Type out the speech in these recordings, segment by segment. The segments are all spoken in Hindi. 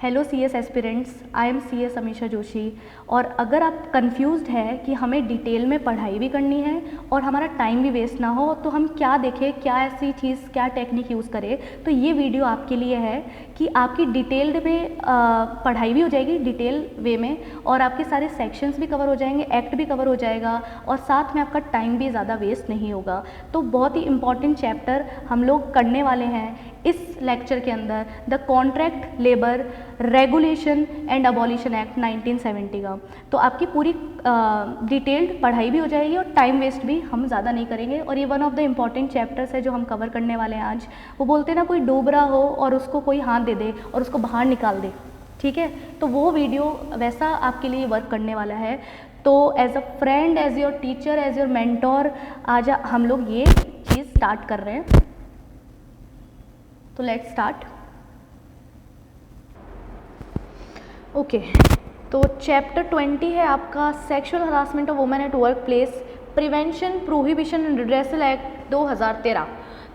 Hello CS aspirants, I am CS Amisha Joshi. और अगर आप कंफ्यूज्ड है कि हमें डिटेल में पढ़ाई भी करनी है और हमारा टाइम भी वेस्ट ना हो, तो हम क्या देखें, क्या ऐसी चीज़, क्या टेक्निक यूज़ करें, तो ये वीडियो आपके लिए है कि आपकी डिटेल्ड में पढ़ाई भी हो जाएगी डिटेल वे में, और आपके सारे सेक्शंस भी कवर हो जाएंगे, एक्ट भी कवर हो जाएगा, और साथ में आपका टाइम भी ज़्यादा वेस्ट नहीं होगा। तो बहुत ही इंपॉर्टेंट चैप्टर हम लोग करने वाले हैं इस लेक्चर के अंदर, the contract labour regulation and abolition act 1970 का। तो आपकी पूरी डिटेल्ड पढ़ाई भी हो जाएगी और टाइम वेस्ट भी हम ज़्यादा नहीं करेंगे। और ये one of the important chapters है जो हम कवर करने वाले हैं आज। वो बोलते हैं ना, कोई डूब रहा हो और उसको कोई हाथ दे दे और उसको बाहर निकाल दे, ठीक है, तो वो वीडियो वैसा आपके लिए वर्क करने वाला है। तो as a friend, as your teacher, as your mentor, आज हम लोग ये चीज़ स्टार्ट कर रहे हैं। तो लेट्स स्टार्ट। ओके, तो चैप्टर 20 है आपका sexual harassment of women at work place, prevention, prohibition and redressal act 2013।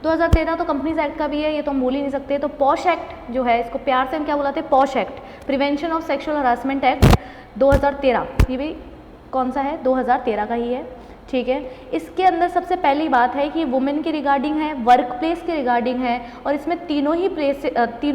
2013 तो कंपनीज एक्ट का भी है, ये तो हम भूल ही नहीं सकते। तो पॉश एक्ट जो है, इसको प्यार से हम क्या बुलाते हैं, posh act, prevention of sexual harassment act 2013। ये भी कौन सा है, 2013 का ही है, ठीक है। इसके अंदर सबसे पहली बात है कि वुमेन के रिगार्डिंग है, वर्क प्लेस के रिगार्डिंग है, और इसमें तीनों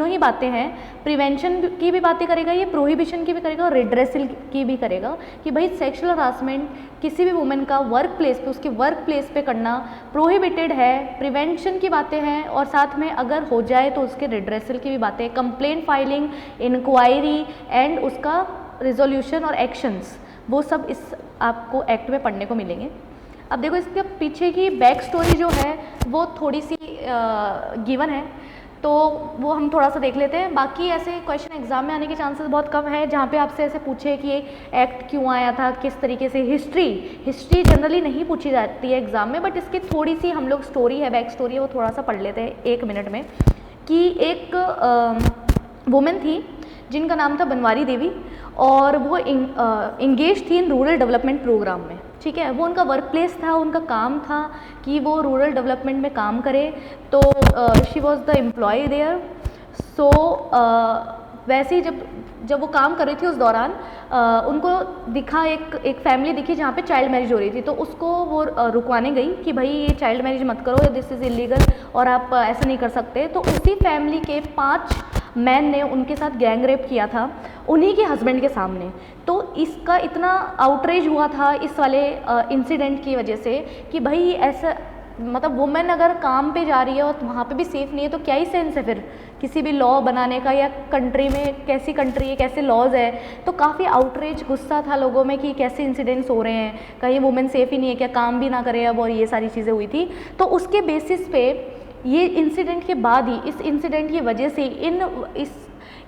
ही बातें हैं। प्रिवेंशन की भी बातें करेगा ये, प्रोहिबिशन की भी करेगा और रिड्रेसल की भी करेगा कि भाई सेक्सुअल हरासमेंट किसी भी वुमेन का वर्क प्लेस पे, उसके वर्क प्लेस पे करना प्रोहिबिटेड है। प्रिवेंशन की बातें हैं, और साथ में अगर हो जाए तो उसके रिड्रेसल की भी बातें, कंप्लेंट फाइलिंग, इंक्वायरी एंड उसका रिजोल्यूशन और एक्शंस, वो सब इस आपको एक्ट में पढ़ने को मिलेंगे। अब देखो, इसके पीछे की बैक स्टोरी जो है वो थोड़ी सी गिवन है, तो वो हम थोड़ा सा देख लेते हैं। बाकी ऐसे क्वेश्चन एग्जाम में आने के चांसेस बहुत कम है जहाँ पे आपसे ऐसे पूछे कि ये एक्ट क्यों आया था, किस तरीके से। हिस्ट्री जनरली नहीं पूछी जाती है एग्जाम में, बट इसकी थोड़ी सी हम लोग स्टोरी है, बैक स्टोरी है, वो थोड़ा सा पढ़ लेते हैं 1 मिनट में। कि एक वुमेन थी जिनका नाम था बनवारी देवी, और वो इंगेज थी इन रूरल डेवलपमेंट प्रोग्राम में, ठीक है। वो उनका वर्क प्लेस था, उनका काम था कि वो रूरल डेवलपमेंट में काम करे। तो she was the employ there. सो वैसे ही जब वो काम कर रही थी उस दौरान उनको दिखा, एक फैमिली दिखी जहाँ पे चाइल्ड मैरिज हो रही थी। तो उसको वो रुकवाने गई कि भाई ये चाइल्ड मैरिज मत करो, दिस इज़ इलीगल और आप ऐसा नहीं कर सकते। तो उसी फैमिली के 5 मैन ने उनके साथ गैंग रेप किया था उन्हीं के हस्बैंड के सामने। तो इसका इतना आउटरेज हुआ था इस वाले इंसिडेंट की वजह से कि भाई ऐसा, मतलब वुमेन अगर काम पे जा रही है और वहाँ पे भी सेफ़ नहीं है, तो क्या ही सेंस है फिर किसी भी लॉ बनाने का, या कंट्री में कैसी कंट्री है, कैसे लॉज है। तो काफ़ी आउटरेज, गुस्सा था लोगों में कि कैसे इंसिडेंट्स हो रहे हैं, कहीं वुमेन सेफ़ ही नहीं है क्या, काम भी ना करे अब, और ये सारी चीज़ें हुई थी। तो उसके बेसिस पे ये इंसिडेंट के बाद ही, इस इंसिडेंट की वजह से,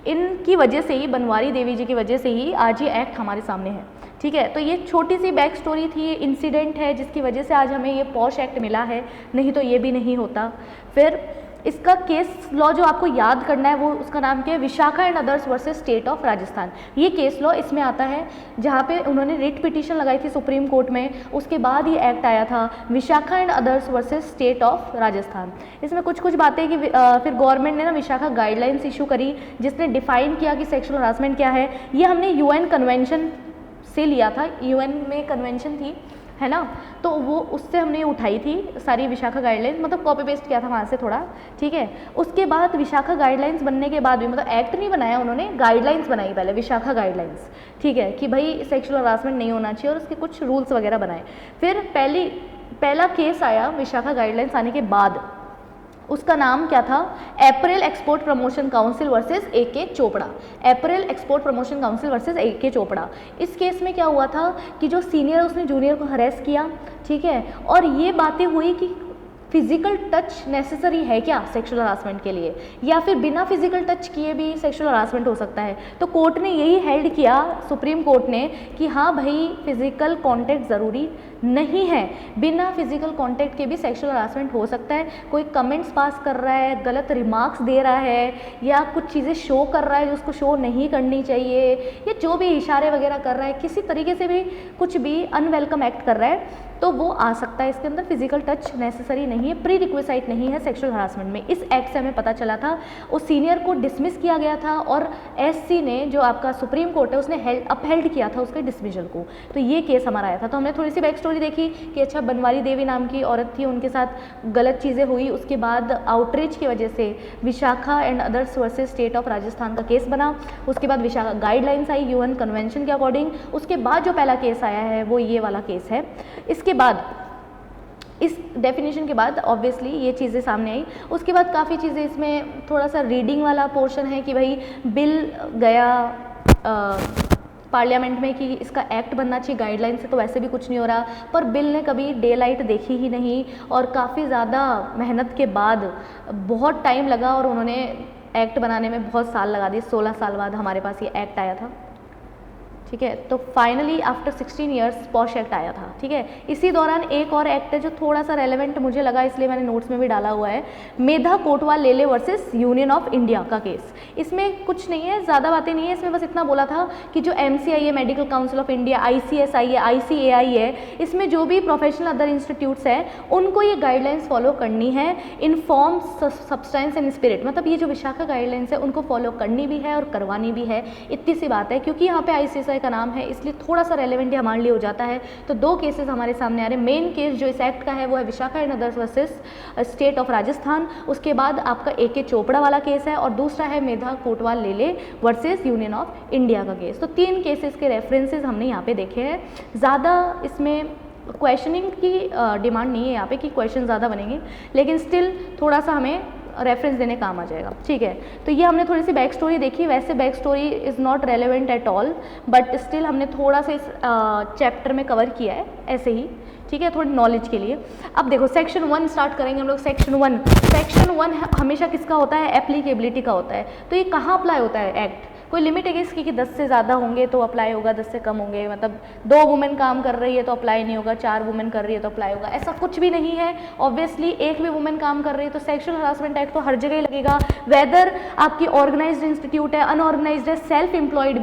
इनकी वजह से ही, बनवारी देवी जी की वजह से ही आज ये एक्ट हमारे सामने है, ठीक है। तो ये छोटी सी बैक स्टोरी थी, ये इंसिडेंट है जिसकी वजह से आज हमें ये पॉश एक्ट मिला है, नहीं तो ये भी नहीं होता। फिर इसका केस लॉ जो आपको याद करना है, वो उसका नाम क्या है, Vishakha and others versus state of Rajasthan. ये केस लॉ इसमें आता है जहाँ पे उन्होंने रिट पिटीशन लगाई थी सुप्रीम कोर्ट में, उसके बाद ये एक्ट आया था, Vishakha and others versus state of Rajasthan. इसमें कुछ बातें कि फिर गवर्नमेंट ने ना विशाखा गाइडलाइंस इशू करी, जिसने डिफाइन किया कि सेक्सुअल हरासमेंट क्या है। ये हमने UN कन्वेंशन से लिया था, UN में कन्वेंशन थी, है ना, तो वो उससे हमने उठाई थी सारी विशाखा गाइडलाइंस, मतलब कॉपी पेस्ट किया था वहाँ से थोड़ा, ठीक है। उसके बाद विशाखा गाइडलाइंस बनने के बाद भी, मतलब एक्ट नहीं बनाया उन्होंने, गाइडलाइंस बनाई पहले, विशाखा गाइडलाइंस, ठीक है, कि भाई सेक्सुअल हरासमेंट नहीं होना चाहिए, और उसके कुछ रूल्स वगैरह बनाए। फिर पहला केस आया विशाखा गाइडलाइंस आने के बाद, उसका नाम क्या था, apparel export promotion council versus AK Chopra. Apparel export promotion council versus AK Chopra. इस केस में क्या हुआ था कि जो सीनियर है उसने जूनियर को हरेस किया, ठीक है, और ये बातें हुई कि फिजिकल टच नेसेसरी है क्या सेक्सुअल हरासमेंट के लिए, या फिर बिना फिजिकल टच किए भी सेक्सुअल हरासमेंट हो सकता है। तो कोर्ट ने यही हेल्ड किया, सुप्रीम कोर्ट ने, कि हाँ भाई फिजिकल कांटेक्ट ज़रूरी नहीं है, बिना फिजिकल कांटेक्ट के भी सेक्सुअल हरासमेंट हो सकता है। कोई कमेंट्स पास कर रहा है, गलत रिमार्क्स दे रहा है, या कुछ चीज़ें शो कर रहा है जो उसको शो नहीं करनी चाहिए, या जो भी इशारे वगैरह कर रहा है, किसी तरीके से भी कुछ भी अनवेलकम एक्ट कर रहा है, तो वो आ सकता है इसके अंदर। फिजिकल टच नेसेसरी नहीं है, प्री रिक्विसाइट नहीं है सेक्सुअल हरासमेंट में। इस एक्ट से हमें पता चला था, उस सीनियर को डिसमिस किया गया था और एससी ने, जो आपका सुप्रीम कोर्ट है, उसने अपहेल्ड किया था उसके डिसमिसल को। तो ये केस हमारा आया था। तो हमने थोड़ी सी बैक स्टोरी देखी कि अच्छा बनवारी देवी नाम की औरत थी, उनके साथ गलत चीज़ें हुई, उसके बाद आउटरीच की वजह से Vishakha and others versus state of Rajasthan का केस बना। उसके बाद विशाखा गाइडलाइंस आई यूएन कन्वेंशन के अकॉर्डिंग। उसके बाद जो पहला केस आया है वो ये वाला केस है। इसके बाद इस डेफिनेशन के बाद ऑब्वियसली ये चीज़ें सामने आई। उसके बाद काफ़ी चीज़ें, इसमें थोड़ा सा रीडिंग वाला पोर्शन है कि भाई बिल गया पार्लियामेंट में कि इसका एक्ट बनना चाहिए गाइडलाइन से, तो वैसे भी कुछ नहीं हो रहा। पर बिल ने कभी डे लाइट देखी ही नहीं और काफ़ी ज़्यादा मेहनत के बाद बहुत टाइम लगा और उन्होंने एक्ट बनाने में बहुत साल लगा दिए। 16 साल बाद हमारे पास ये एक्ट आया था, ठीक है। तो finally after 16 years posh act आया था, ठीक है। इसी दौरान एक और एक्ट है जो थोड़ा सा रेलेवेंट मुझे लगा, इसलिए मैंने नोट्स में भी डाला हुआ है, मेधा कोटवाल लेले वर्सेस यूनियन ऑफ इंडिया का केस। इसमें कुछ नहीं है, ज़्यादा बातें नहीं है, इसमें बस इतना बोला था कि जो MCI है, medical council of India, ICSI है, ICAI है, इसमें जो भी प्रोफेशनल अदर इंस्टीट्यूट्स हैं उनको ये गाइडलाइंस फॉलो करनी है in form, substance and spirit. मतलब ये जो विशाखा गाइडलाइंस है उनको फॉलो करनी भी है और करवानी भी है, इतनी सी बात है। क्योंकि यहाँ पे ICSI का नाम है इसलिए थोड़ा सा रेलेवेंट हमारे लिए हो जाता है। तो दो केसेस हमारे सामने आ रहे हैं। मेन केस जो इस एक्ट का है वो है Vishakha and others versus state of Rajasthan. उसके बाद आपका AK चोपड़ा वाला केस है और दूसरा है मेधा कोटवाल लेले वर्सेस यूनियन ऑफ इंडिया का केस। तो 3 केसेस के रेफरेंसेस हमने यहाँ पे देखे हैं। ज़्यादा इसमें क्वेश्चनिंग की डिमांड नहीं है यहाँ पे कि क्वेश्चन ज़्यादा बनेंगे, लेकिन स्टिल थोड़ा सा हमें रेफरेंस देने काम आ जाएगा, ठीक है। तो ये हमने थोड़ी सी बैक स्टोरी देखी। वैसे back story is not relevant at all, but still हमने थोड़ा सा इस चैप्टर में कवर किया है ऐसे ही, ठीक है, थोड़ी नॉलेज के लिए। अब देखो सेक्शन 1 स्टार्ट करेंगे हम लोग। सेक्शन 1 हमेशा किसका होता है? एप्लीकेबिलिटी का होता है। तो ये कहाँ अप्लाई होता है एक्ट? कोई लिमिट है इसकी कि 10 से ज़्यादा होंगे तो अप्लाई होगा, 10 से कम होंगे, मतलब 2 वुमेन काम कर रही है तो अप्लाई नहीं होगा, 4 वुमेन कर रही है तो अप्लाई होगा, ऐसा कुछ भी नहीं है। ऑब्वियसली एक भी वुमेन काम कर रही है तो सेक्सुअल हरासमेंट एक्ट तो हर जगह ही लगेगा, वेदर आपकी ऑर्गेनाइज्ड इंस्टीट्यूट है, अनऑर्गेनाइज्ड है, सेल्फ एम्प्लॉयड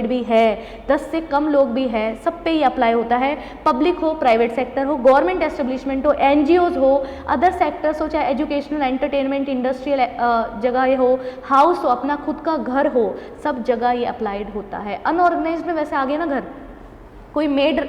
भी है, 10 से कम लोग भी है, सब पे ही अप्लाई होता है। पब्लिक हो, प्राइवेट सेक्टर हो, गवर्नमेंट एस्टेब्लिशमेंट हो, NGOs हो, अदर सेक्टर्स हो, चाहे एजुकेशनल, एंटरटेनमेंट, इंडस्ट्रियल जगह हो, हाउस हो, अपना खुद का घर हो, सब जगह ये अप्लाइड होता है। अनऑर्गेनाइज्ड में वैसे आ गया ना घर, कोई मेड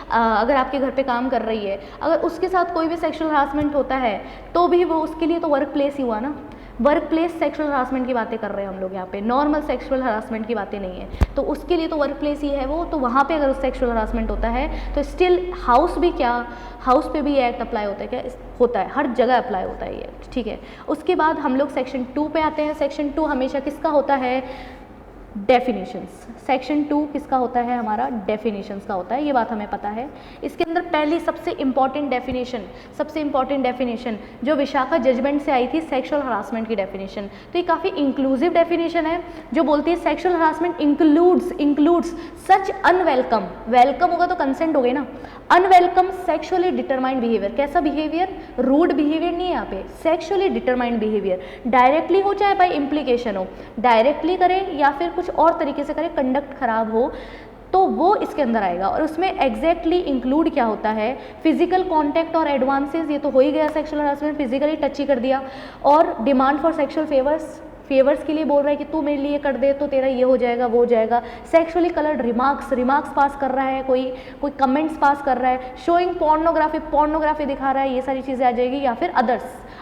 अगर आपके घर पे काम कर रही है, अगर उसके साथ कोई भी सेक्सुअल हरासमेंट होता है तो भी वो उसके लिए तो वर्क प्लेस ही हुआ ना। वर्क प्लेस सेक्सुअल हरासमेंट की बातें कर रहे हैं हम लोग यहाँ पे, नॉर्मल सेक्सुअल हरासमेंट की बातें नहीं है। तो उसके लिए तो वर्क प्लेस ही है वो, तो वहाँ पे अगर सेक्सुअल हरासमेंट होता है तो स्टिल हाउस भी क्या, हाउस पे भी ये एक्ट अप्लाई होता है क्या? होता है, हर जगह अप्लाई होता है ये, ठीक है। उसके बाद हम लोग सेक्शन 2 पे आते हैं। सेक्शन 2 हमेशा किसका होता है? डेफिनेशंस। सेक्शन 2 किसका होता है? हमारा डेफिनेशंस का होता है, ये बात हमें पता है। इसके अंदर पहली सबसे इंपॉर्टेंट डेफिनेशन जो विशाखा जजमेंट से आई थी, सेक्सुअल हरासमेंट की डेफिनेशन। तो ये काफ़ी इंक्लूसिव डेफिनेशन है जो बोलती है सेक्सुअल हरासमेंट इंक्लूड्स सच अनवेलकम, वेलकम होगा तो कंसेंट हो गई ना, अनवेलकम सेक्सुअली डिटरमाइंड बिहेवियर। कैसा बिहेवियर? रूड बिहेवियर नहीं है यहाँ पे, सेक्सुअली डिटरमाइंड बिहेवियर। डायरेक्टली हो चाहे बाय इम्प्लीकेशन हो, डायरेक्टली करें या फिर कुछ और तरीके से करें, कंडक्ट खराब हो, तो वो इसके अंदर आएगा। और उसमें एग्जैक्टली इंक्लूड क्या होता है? फिजिकल कॉन्टैक्ट और एडवांसेस, ये तो हो ही गया सेक्सुअल हरासमेंट, फिजिकली टच ही कर दिया। और डिमांड फॉर सेक्सुअल फेवर्स के लिए बोल रहा है कि तू मेरे लिए कर दे तो तेरा ये हो जाएगा, वो हो जाएगा। सेक्सुअली कलर्ड रिमार्क्स पास कर रहा है, कोई कमेंट्स पास कर रहा है, शोइंग पोर्नोग्राफी दिखा रहा है, ये सारी चीज़ें आ जाएगी। या फिर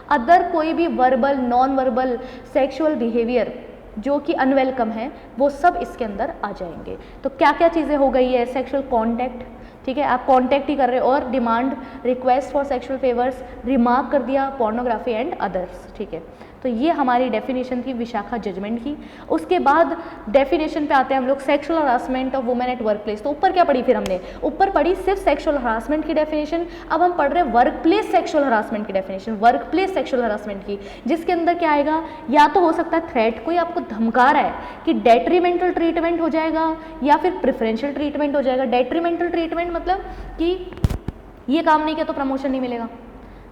अदर कोई भी verbal, non verbal sexual behaviour जो कि अनवेलकम है, वो सब इसके अंदर आ जाएंगे। तो क्या क्या चीज़ें हो गई है? सेक्सुअल कॉन्टैक्ट, ठीक है, आप कॉन्टैक्ट ही कर रहे हो, और demand, request for sexual favours, remark कर दिया, पोर्नोग्राफी एंड अदर्स, ठीक है। तो ये हमारी डेफिनेशन थी विशाखा जजमेंट की। उसके बाद डेफिनेशन पे आते हैं हम लोग, sexual harassment of women at work place. तो ऊपर क्या पढ़ी फिर हमने? ऊपर पढ़ी सिर्फ सेक्सुअल हरासमेंट की डेफिनेशन। अब हम पढ़ रहे हैं वर्क प्लेस सेक्सुअल हरासमेंट की definition, work place sexual harassment की, जिसके अंदर क्या आएगा? या तो हो सकता है थ्रेट, कोई आपको धमका रहा है कि डेट्रीमेंटल ट्रीटमेंट हो जाएगा या फिर प्रेफरेंशियल ट्रीटमेंट हो जाएगा। डेट्रीमेंटल ट्रीटमेंट मतलब कि ये काम नहीं किया तो प्रमोशन नहीं मिलेगा,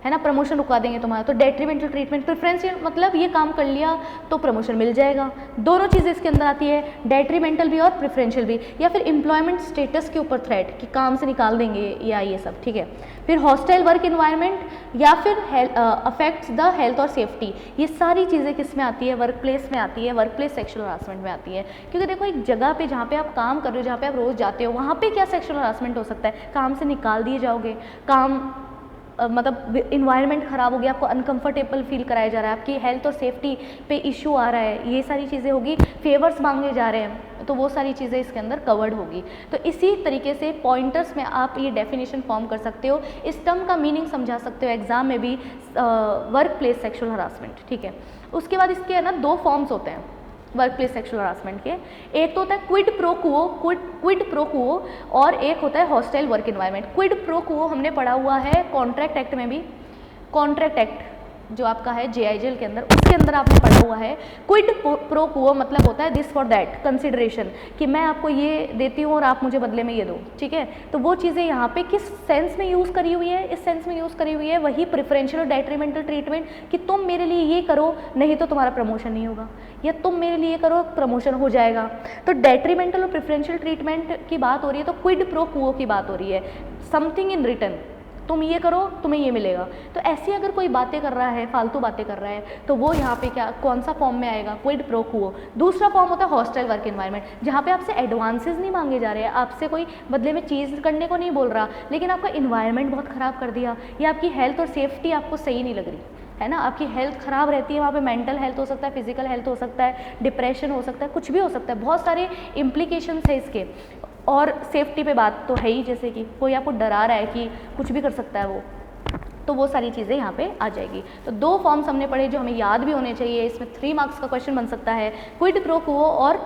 है ना, प्रमोशन रुकवा देंगे तुम्हारा। तो डेट्रीमेंटल ट्रीटमेंट, प्रेफरेंशियल मतलब ये काम कर लिया तो प्रमोशन मिल जाएगा, दोनों चीज़ें इसके अंदर आती है, डेट्रीमेंटल भी और प्रेफरेंशियल भी। या फिर एम्प्लॉयमेंट स्टेटस के ऊपर थ्रेट कि काम से निकाल देंगे या ये सब, ठीक है। फिर हॉस्टाइल वर्क इन्वायरमेंट या फिर अफेक्ट्स द हेल्थ और सेफ्टी, ये सारी चीज़ें किस में आती है, वर्क प्लेस में आती है, वर्क प्लेस सेक्शुअल हरासमेंट में आती है। क्योंकि देखो एक जगह पे जहाँ पे आप काम कर रहे हो, जहाँ पे आप रोज़ जाते हो, वहाँ पे क्या सेक्शुअल हरासमेंट हो सकता है, काम से निकाल दिए जाओगे, काम मतलब इन्वायरमेंट ख़राब हो गया, आपको अनकंफर्टेबल फील कराया जा रहा है, आपकी हेल्थ और सेफ्टी पे इशू आ रहा है, ये सारी चीज़ें होगी, फेवर्स मांगे जा रहे हैं, तो वो सारी चीज़ें इसके अंदर कवर्ड होगी। तो इसी तरीके से पॉइंटर्स में आप ये डेफिनेशन फॉर्म कर सकते हो, इस टर्म का मीनिंग समझा सकते हो एग्जाम में भी, वर्क प्लेस सेक्शुअल हरासमेंट, ठीक है। उसके बाद इसके है ना 2 फॉर्म्स होते हैं वर्क प्लेस सेक्शुअल हरासमेंट के, एक तो होता है quid pro quo, quid pro quo, और एक होता है hostile work environment. Quid pro quo हमने पढ़ा हुआ है कॉन्ट्रैक्ट एक्ट में भी, कॉन्ट्रैक्ट एक्ट जो आपका है JIGL के अंदर, उसके अंदर आपने पढ़ा हुआ है। क्विड प्रो क्वो मतलब होता है दिस फॉर दैट कंसिडरेशन, कि मैं आपको ये देती हूँ और आप मुझे बदले में ये दो, ठीक है। तो वो चीज़ें यहाँ पे किस सेंस में यूज़ करी हुई है, इस सेंस में यूज़ करी हुई है वही प्रेफरेंशियल और डेट्रीमेंटल ट्रीटमेंट, कि तुम मेरे लिए ये करो नहीं तो तुम्हारा प्रमोशन नहीं होगा, या तुम मेरे लिए करो प्रमोशन हो जाएगा। तो डेट्रीमेंटल और प्रेफरेंशियल ट्रीटमेंट की बात हो रही है, तो क्विड प्रो क्वो की बात हो रही है, समथिंग इन रिटर्न, तुम ये करो तुम्हें ये मिलेगा। तो ऐसी अगर कोई बातें कर रहा है, फालतू बातें कर रहा है, तो वो यहाँ पे क्या, कौन सा फॉर्म में आएगा, क्विड प्रो क्वो। दूसरा फॉर्म होता है हॉस्टाइल वर्क इन्वायरमेंट, जहाँ पे आपसे एडवांसेस नहीं मांगे जा रहे हैं, आपसे कोई बदले में चीज़ करने को नहीं बोल रहा, लेकिन आपका इन्वायरमेंट बहुत ख़राब कर दिया, या आपकी हेल्थ और सेफ्टी आपको सही नहीं लग रही है ना, आपकी हेल्थ ख़राब रहती है, वहाँ पे मेंटल हेल्थ हो सकता है, फिजिकल हेल्थ हो सकता है, डिप्रेशन हो सकता है, कुछ भी हो सकता है, बहुत सारे इम्प्लीकेशंस है इसके। और सेफ्टी पे बात तो है ही, जैसे कि कोई आपको डरा रहा है कि कुछ भी कर सकता है वो, तो वो सारी चीज़ें यहाँ पे आ जाएगी। तो 2 फॉर्म्स हमने पढ़े जो हमें याद भी होने चाहिए, इसमें 3 मार्क्स का क्वेश्चन बन सकता है, क्विड प्रो क्वो और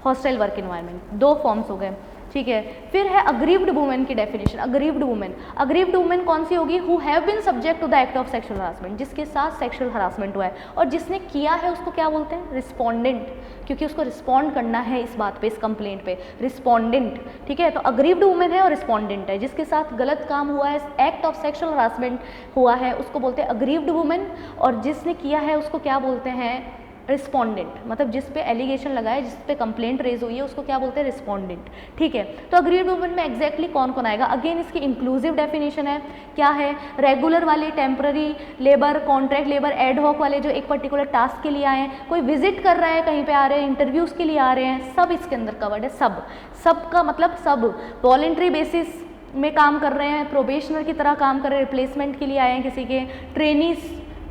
हॉस्टाइल वर्क इन्वायरमेंट, 2 फॉर्म्स हो गए, ठीक है। फिर है अग्रीव्ड वुमेन की डेफिनेशन। अग्रीव्ड वुमेन कौन सी होगी, who have been subject to the act of sexual harassment, जिसके साथ सेक्सुअल हरासमेंट हुआ है, और जिसने किया है उसको क्या बोलते हैं, रिस्पोंडेंट, क्योंकि उसको रिस्पॉन्ड करना है इस बात पे, इस कंप्लेंट पे, रिस्पोंडेंट, ठीक है। तो अग्रीव्ड वुमेन है और रिस्पोंडेंट है, जिसके साथ गलत काम हुआ है, एक्ट ऑफ सेक्सुअल हरासमेंट हुआ है, उसको बोलते हैं अग्रीव्ड वुमेन, और जिसने किया है उसको क्या बोलते हैं, रिस्पोंडेंट, मतलब जिस पे एलिगेशन लगा है, जिस पे कंप्लेंट रेज हुई है, उसको क्या बोलते हैं, रिस्पोंडेंट, ठीक है। तो अग्रीव्ड वुमेन में एग्जैक्टली कौन कौन आएगा, अगेन इसकी इंक्लूसिव डेफिनेशन है, क्या है, रेगुलर वाले, temporary labour, contract labour, ad hoc वाले जो एक पर्टिकुलर टास्क के लिए आए हैं, कोई विजिट कर रहा है, कहीं पे आ रहे हैं, इंटरव्यूज़ के लिए आ रहे हैं, सब इसके अंदर कवर्ड है। सब का मतलब सब वॉलेंट्री बेसिस में काम कर रहे हैं, प्रोबेशनर की तरह काम कर रहे हैं, रिप्लेसमेंट के लिए आए हैं किसी के,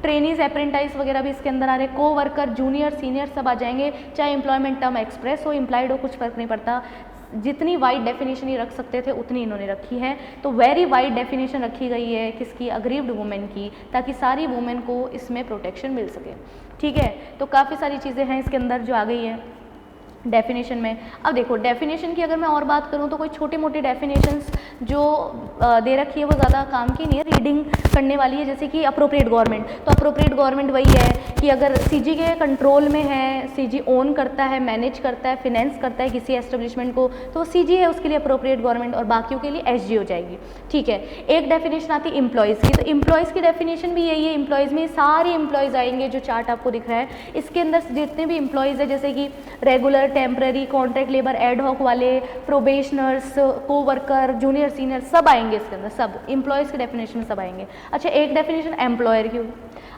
ट्रेनीज अप्रेंटाइज वगैरह भी इसके अंदर आ रहे हैं, को वर्कर, जूनियर, सीनियर सब आ जाएंगे, चाहे एम्प्लॉयमेंट टर्म एक्सप्रेस हो, इम्प्लाइड हो, कुछ फर्क नहीं पड़ता। जितनी वाइड डेफिनेशन ये रख सकते थे उतनी इन्होंने रखी है, तो वेरी वाइड डेफिनेशन रखी गई है किसकी, अग्रीव्ड वुमेन की, ताकि सारी वुमेन को इसमें प्रोटेक्शन मिल सके, ठीक है। तो काफ़ी सारी चीज़ें हैं इसके अंदर जो आ गई है डेफिनेशन में। अब देखो डेफिनेशन की अगर मैं और बात करूं तो कोई छोटी मोटी डेफिनेशंस जो दे रखी है वो ज़्यादा काम की नहीं है, रीडिंग करने वाली है। जैसे कि अप्रोप्रिएट गवर्नमेंट, तो अप्रोप्रिएट गवर्नमेंट वही है कि अगर सीजी के कंट्रोल में है, सीजी ओन करता है, मैनेज करता है, फिनेंस करता है किसी एस्टेब्लिशमेंट को, तो वो सीजी है, उसके लिए अप्रोप्रिएट गवर्नमेंट, और बाकियों के लिए एसजी हो जाएगी, ठीक है। एक डेफिनेशन आती है एम्प्लॉयज़ की, तो एम्प्लॉयज़ की डेफिनेशन भी यही है। एम्प्लॉयज़ में सारे एम्प्लॉयज़ आएंगे जो चार्ट आपको दिख रहा है, इसके अंदर जितने भी एम्प्लॉयज़ है, जैसे कि regular, temporary, contract labour, ad hoc वाले, probationers, coworker, junior, senior, सब आएंगे इसके अंदर, सब एम्प्लॉयज़ की डेफिनेशन में सब आएंगे। अच्छा, एक डेफिनेशन एम्प्लॉयर की होगी।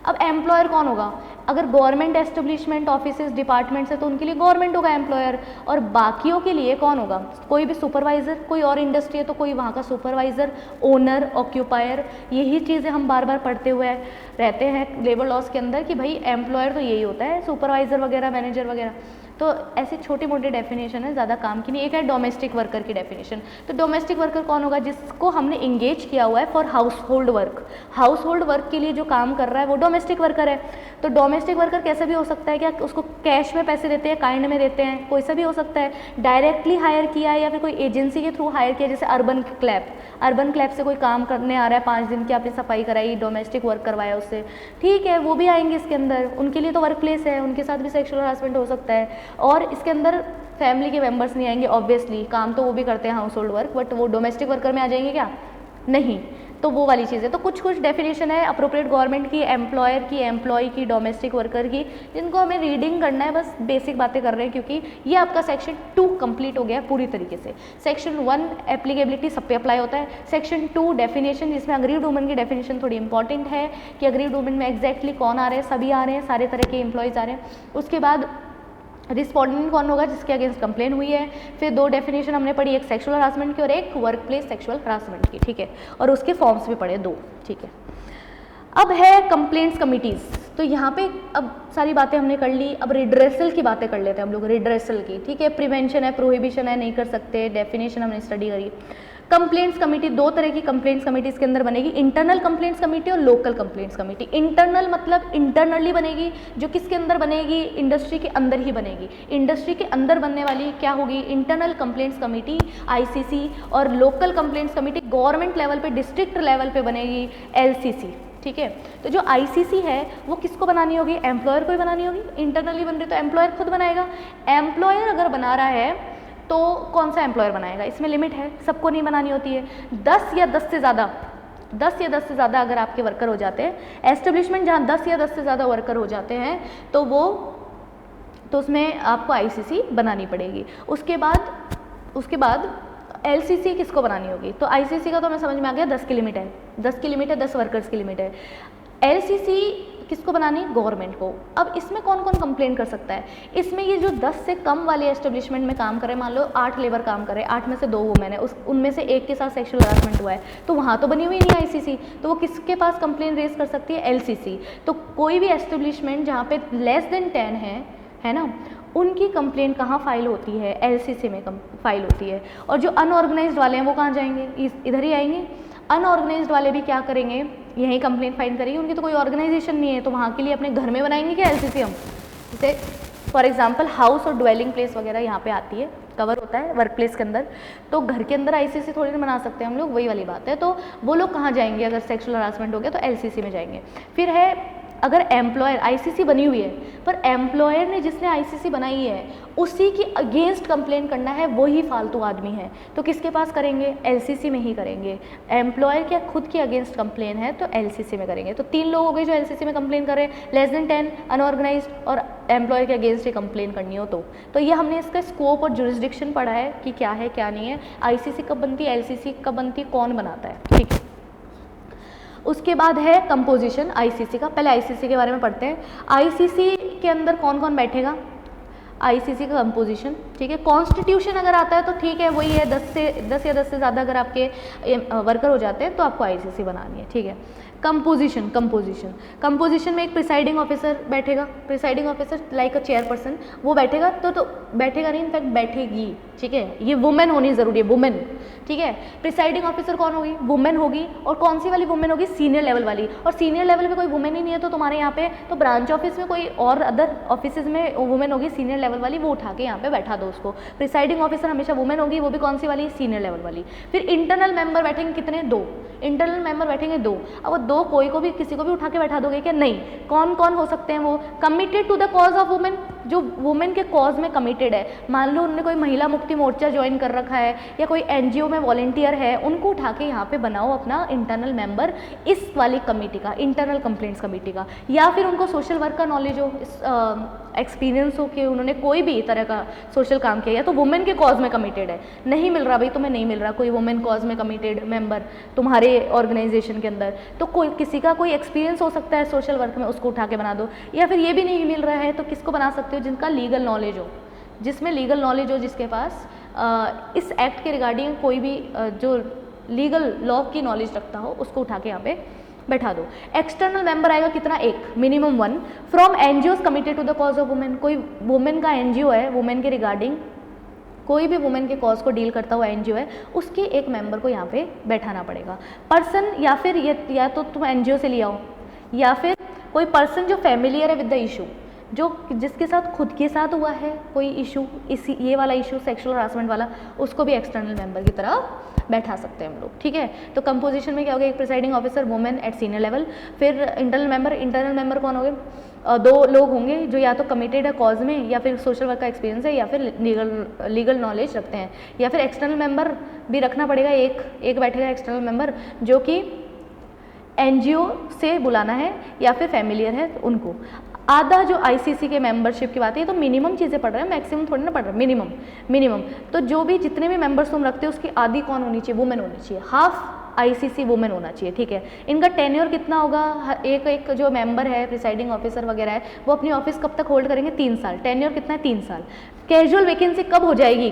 अब एम्प्लॉयर कौन होगा, अगर गवर्नमेंट एस्टेब्लिशमेंट, ऑफिसेज, डिपार्टमेंट्स है तो उनके लिए गवर्नमेंट होगा एम्प्लॉयर, और बाकियों के लिए कौन होगा, कोई भी सुपरवाइजर, कोई और इंडस्ट्री है तो कोई वहाँ का सुपरवाइजर, ओनर, ऑक्यूपायर। यही चीज़ें हम बार बार पढ़ते हुए रहते हैं लेबर लॉज के अंदर कि भाई एम्प्लॉयर तो यही होता है, सुपरवाइजर वगैरह, मैनेजर वगैरह। तो ऐसी छोटी मोटी डेफिनेशन है, ज़्यादा काम की नहीं। एक है डोमेस्टिक वर्कर की डेफिनेशन, तो डोमेस्टिक वर्कर कौन होगा, जिसको हमने इंगेज किया हुआ है for house hold work, house hold work के लिए जो काम कर रहा है वो डोमेस्टिक वर्कर है। तो डोमेस्टिक वर्कर कैसे भी हो सकता है, क्या उसको कैश में पैसे देते हैं, काइंड में देते हैं, कोई सा भी हो सकता है, डायरेक्टली हायर किया है या फिर कोई एजेंसी के थ्रू हायर किया, जैसे अर्बन क्लैप से कोई काम करने आ रहा है, 5 दिन की आपने सफाई कराई, डोमेस्टिक वर्क करवाया उससे, ठीक है, वो भी आएंगे इसके अंदर, उनके लिए तो वर्क प्लेस है, उनके साथ भी सेक्सुअल हरासमेंट हो सकता है। और इसके अंदर फैमिली के मेंबर्स नहीं आएंगे, ऑब्वियसली काम तो वो भी करते हैं हाउस होल्ड वर्क, बट वो डोमेस्टिक वर्कर में आ जाएंगे क्या, नहीं। तो वो वाली चीज़ है। तो कुछ कुछ डेफिनेशन है अप्रोप्रिएट गवर्नमेंट की, एम्प्लॉयर की, एम्प्लॉय की, डोमेस्टिक वर्कर की, जिनको हमें रीडिंग करना है, बस बेसिक बातें कर रहे हैं क्योंकि ये आपका सेक्शन 2 कंप्लीट हो गया पूरी तरीके से। सेक्शन 1 एप्लीकेबिलिटी सब पे अप्लाई होता है, सेक्शन 2 डेफिनेशन, जिसमें अग्रीव्ड वुमन की डेफिनेशन थोड़ी इंपॉर्टेंट है कि अग्रीव्ड वुमन में एग्जैक्टली कौन आ रहे हैं, सभी आ रहे हैं, सारे तरह के एम्प्लॉयज़ आ रहे हैं। उसके बाद रिस्पॉन्डेंट कौन होगा, जिसके अगेंस्ट कंप्लेन हुई है। फिर 2 डेफिनेशन हमने पढ़ी, एक सेक्सुअल हरासमेंट की और एक वर्क प्लेस सेक्सुअल हरासमेंट की, ठीक है, और उसके फॉर्म्स भी पढ़े 2, ठीक है। अब है कंप्लेंट्स कमिटीज़, तो यहाँ पे अब सारी बातें हमने कर ली, अब रिड्रेसल की बातें कर लेते हैं हम लोग, रिड्रेसल की, ठीक है। प्रिवेंशन है, प्रोहिबिशन है, नहीं कर सकते, डेफिनेशन हमने स्टडी करी। कंप्लेंट्स कमेटी, 2 तरह की कंप्लेंट्स कमेटीज़ के अंदर बनेगी, इंटरनल कंप्लेंट्स कमेटी और लोकल कंप्लेंट्स कमेटी। इंटरनल मतलब इंटरनली बनेगी, जो किसके अंदर बनेगी, इंडस्ट्री के अंदर ही बनेगी। इंडस्ट्री के अंदर बनने वाली क्या होगी, इंटरनल कंप्लेंट्स कमेटी ICC, और local complaints committee government level पे, डिस्ट्रिक्ट लेवल पे बनेगी LCC, ठीक है। तो जो ICC है वो किसको बनानी होगी, एम्प्लॉयर को ही बनानी होगी। इंटरनली बन रही तो एम्प्लॉयर खुद बनाएगा। एम्प्लॉयर अगर बना रहा है तो कौन सा एम्प्लॉयर बनाएगा, इसमें लिमिट है, सबको नहीं बनानी होती है। 10 या 10 से ज़्यादा अगर आपके वर्कर हो जाते हैं, एस्टेब्लिशमेंट जहाँ 10 या 10 से ज़्यादा वर्कर हो जाते हैं तो उसमें आपको ICC बनानी पड़ेगी। उसके बाद LCC किसको बनानी होगी, तो ICC का तो हमें समझ में आ गया, 10 की लिमिट है, 10 वर्कर्स की लिमिट है। LCC किसको बनानी, गवर्नमेंट को। अब इसमें कौन कौन कंप्लेन कर सकता है, इसमें ये जो 10 से कम वाले एस्टेब्लिशमेंट में काम करे, मान लो 8 लेबर काम करे, 8 में से 2 वुमेन है, उनमें से एक के साथ सेक्सुअल हरासमेंट हुआ है, तो वहाँ तो बनी हुई नहीं ICC, तो वो किसके पास कंप्लेन रेज कर सकती है, LCC। तो कोई भी एस्टेब्लिशमेंट जहाँ पे लेस देन 10 है ना, उनकी कंप्लेंट कहाँ फाइल होती है, LCC में फाइल होती है। और जो अनऑर्गेनाइज्ड वाले हैं वो कहाँ जाएंगे, इधर ही आएंगे। अनऑर्गेनाइज्ड वाले भी क्या करेंगे, यही कंप्लेंट फाइल करेंगे, उनकी तो कोई ऑर्गेनाइजेशन नहीं है, तो वहाँ के लिए अपने घर में बनाएंगे क्या LCC हम। जैसे फॉर एग्जांपल हाउस और ड्वेलिंग प्लेस वगैरह यहाँ पे आती है, कवर होता है वर्क प्लेस के अंदर, तो घर के अंदर ICC थोड़ी ना बना सकते हैं हम लोग, वही वाली बात है। तो वो लोग कहाँ जाएंगे, अगर सेक्सुअल हरासमेंट हो गया तो LCC में जाएंगे। फिर है अगर एम्प्लॉयर, ICC बनी हुई है पर एम्प्लॉयर ने जिसने ICC बनाई है उसी की अगेंस्ट कंप्लेन करना है, वही फालतू आदमी है, तो किसके पास करेंगे, LCC में ही करेंगे। एम्प्लॉयर के खुद के अगेंस्ट कंप्लेन है तो LCC में करेंगे। तो 3 लोग हो गए जो LCC में कंप्लेन कर रहे हैं, लेस देन 10, अनऑर्गेनाइज्ड और एम्प्लॉयर के अगेंस्ट ही कंप्लेन करनी हो तो ये हमने इसका स्कोप और जुरिस्डिक्शन पढ़ा है कि क्या है क्या नहीं है, ICC कब बनती है, LCC कब बनती है, कौन बनाता है, ठीक है। उसके बाद है कंपोजिशन ICC का, पहले ICC के बारे में पढ़ते हैं। ICC के अंदर कौन कौन बैठेगा, ICC का कंपोजिशन, ठीक है। कॉन्स्टिट्यूशन अगर आता है तो ठीक है, वही है 10 या 10 से ज़्यादा अगर आपके वर्कर हो जाते हैं तो आपको ICC बनानी है, ठीक है। कंपोजिशन में एक प्रिसाइडिंग ऑफिसर बैठेगा, प्रिसाइडिंग ऑफिसर लाइक अ चेयरपर्सन, वो बैठेगा तो बैठेगा नहीं, इनफैक्ट बैठेगी, ठीक है। ये वुमेन होनी ज़रूरी है, वुमेन, ठीक है। प्रिसाइडिंग ऑफिसर कौन होगी, वुमेन होगी, और कौन सी वाली वुमेन होगी, सीनियर लेवल वाली। और सीनियर लेवल पे कोई वुमेन ही नहीं है तो तुम्हारे यहाँ पे तो ब्रांच ऑफिस में कोई और अदर ऑफिस में वुमेन होगी सीनियर लेवल वाली, वो उठा के यहाँ पे बैठा दो उसको। प्रिसाइडिंग ऑफिसर हमेशा वुमेन होगी, वो भी कौन सी वाली, सीनियर लेवल वाली। फिर इंटरनल मेंबर बैठेंगे कितने, 2 इंटरनल मेंबर बैठेंगे 2। अब वो 2 कोई को भी किसी को भी उठा के बैठा दोगे क्या, नहीं। कौन कौन हो सकते हैं वो, committed to the cause of women, जो वुमेन के कॉज में कमिटेड है, मान लो उन्होंने कोई महिला मुक्ति मोर्चा ज्वाइन कर रखा है या कोई NGO में वॉलंटियर है, उनको उठा के यहाँ पे बनाओ अपना इंटरनल मेंबर इस वाली कमेटी का, इंटरनल कंप्लेंट्स कमेटी का। या फिर उनको सोशल वर्क का नॉलेज हो, एक्सपीरियंस हो कि उन्होंने कोई भी तरह का सोशल काम किया, या तो वुमेन के कॉज में कमिटेड है, नहीं मिल रहा भाई तुम्हें, नहीं मिल रहा कोई वुमेन कॉज में कमिटेड मेंबर तुम्हारे ऑर्गेनाइजेशन के अंदर, तो कोई किसी का कोई एक्सपीरियंस हो सकता है सोशल वर्क में, उसको उठा के बना दो। या फिर ये भी नहीं मिल रहा है तो किसको बना सकते हो, जिनका लीगल नॉलेज हो, जिसमें लीगल नॉलेज हो, जिसके पास इस एक्ट के रिगार्डिंग कोई भी जो लीगल लॉ की नॉलेज रखता हो, उसको उठा के यहाँ पे बैठा दो। एक्सटर्नल मेंबर आएगा कितना, 1, minimum 1 from NGOs committed to the cause of women. कोई वुमेन का NGO है, वुमेन के रिगार्डिंग कोई भी वुमेन के कॉज को डील करता हुआ NGO है, उसके एक मेंबर को यहाँ पे बैठाना पड़ेगा। पर्सन, या फिर या तो तुम NGO से ले आओ, या फिर कोई पर्सन जो फैमिलियर है विद द इशू, जो जिसके साथ खुद के साथ हुआ है कोई इशू, इसी ये वाला इशू सेक्सुअल हरासमेंट वाला, उसको भी एक्सटर्नल मेंबर की तरह बैठा सकते हैं हम लोग, ठीक है। तो कंपोजिशन में क्या हो गया, एक presiding officer women at senior level. फिर इंटरनल मेंबर कौन हो गए, 2 लोग होंगे जो या तो कमिटेड है कॉज में, या फिर सोशल वर्क का एक्सपीरियंस है, या फिर लीगल नॉलेज रखते हैं। या फिर एक्सटर्नल मेंबर भी रखना पड़ेगा, एक बैठेगा एक्सटर्नल मेंबर जो कि एनजीओ से बुलाना है या फिर फैमिलियर है तो उनको। आधा जो आईसीसी के मेंबरशिप की बात है, ये तो मिनिमम चीज़ें पढ़ रहे हैं, मैक्सिमम थोड़ी ना पढ़ रहे हैं, मिनिमम। तो जो भी जितने भी मेंबर्स तुम रखते हो उसकी आधी कौन होनी चाहिए, वुमेन होनी चाहिए, हाफ आईसीसी वुमेन होना चाहिए, ठीक है। इनका टेन्योर कितना होगा, एक जो मेंबर है, प्रिसाइडिंग ऑफिसर वगैरह है, वो अपनी ऑफिस कब तक होल्ड करेंगे, 3 साल। टेन्योर कितना है, 3 साल। कैजुअल वैकेंसी कब हो जाएगी,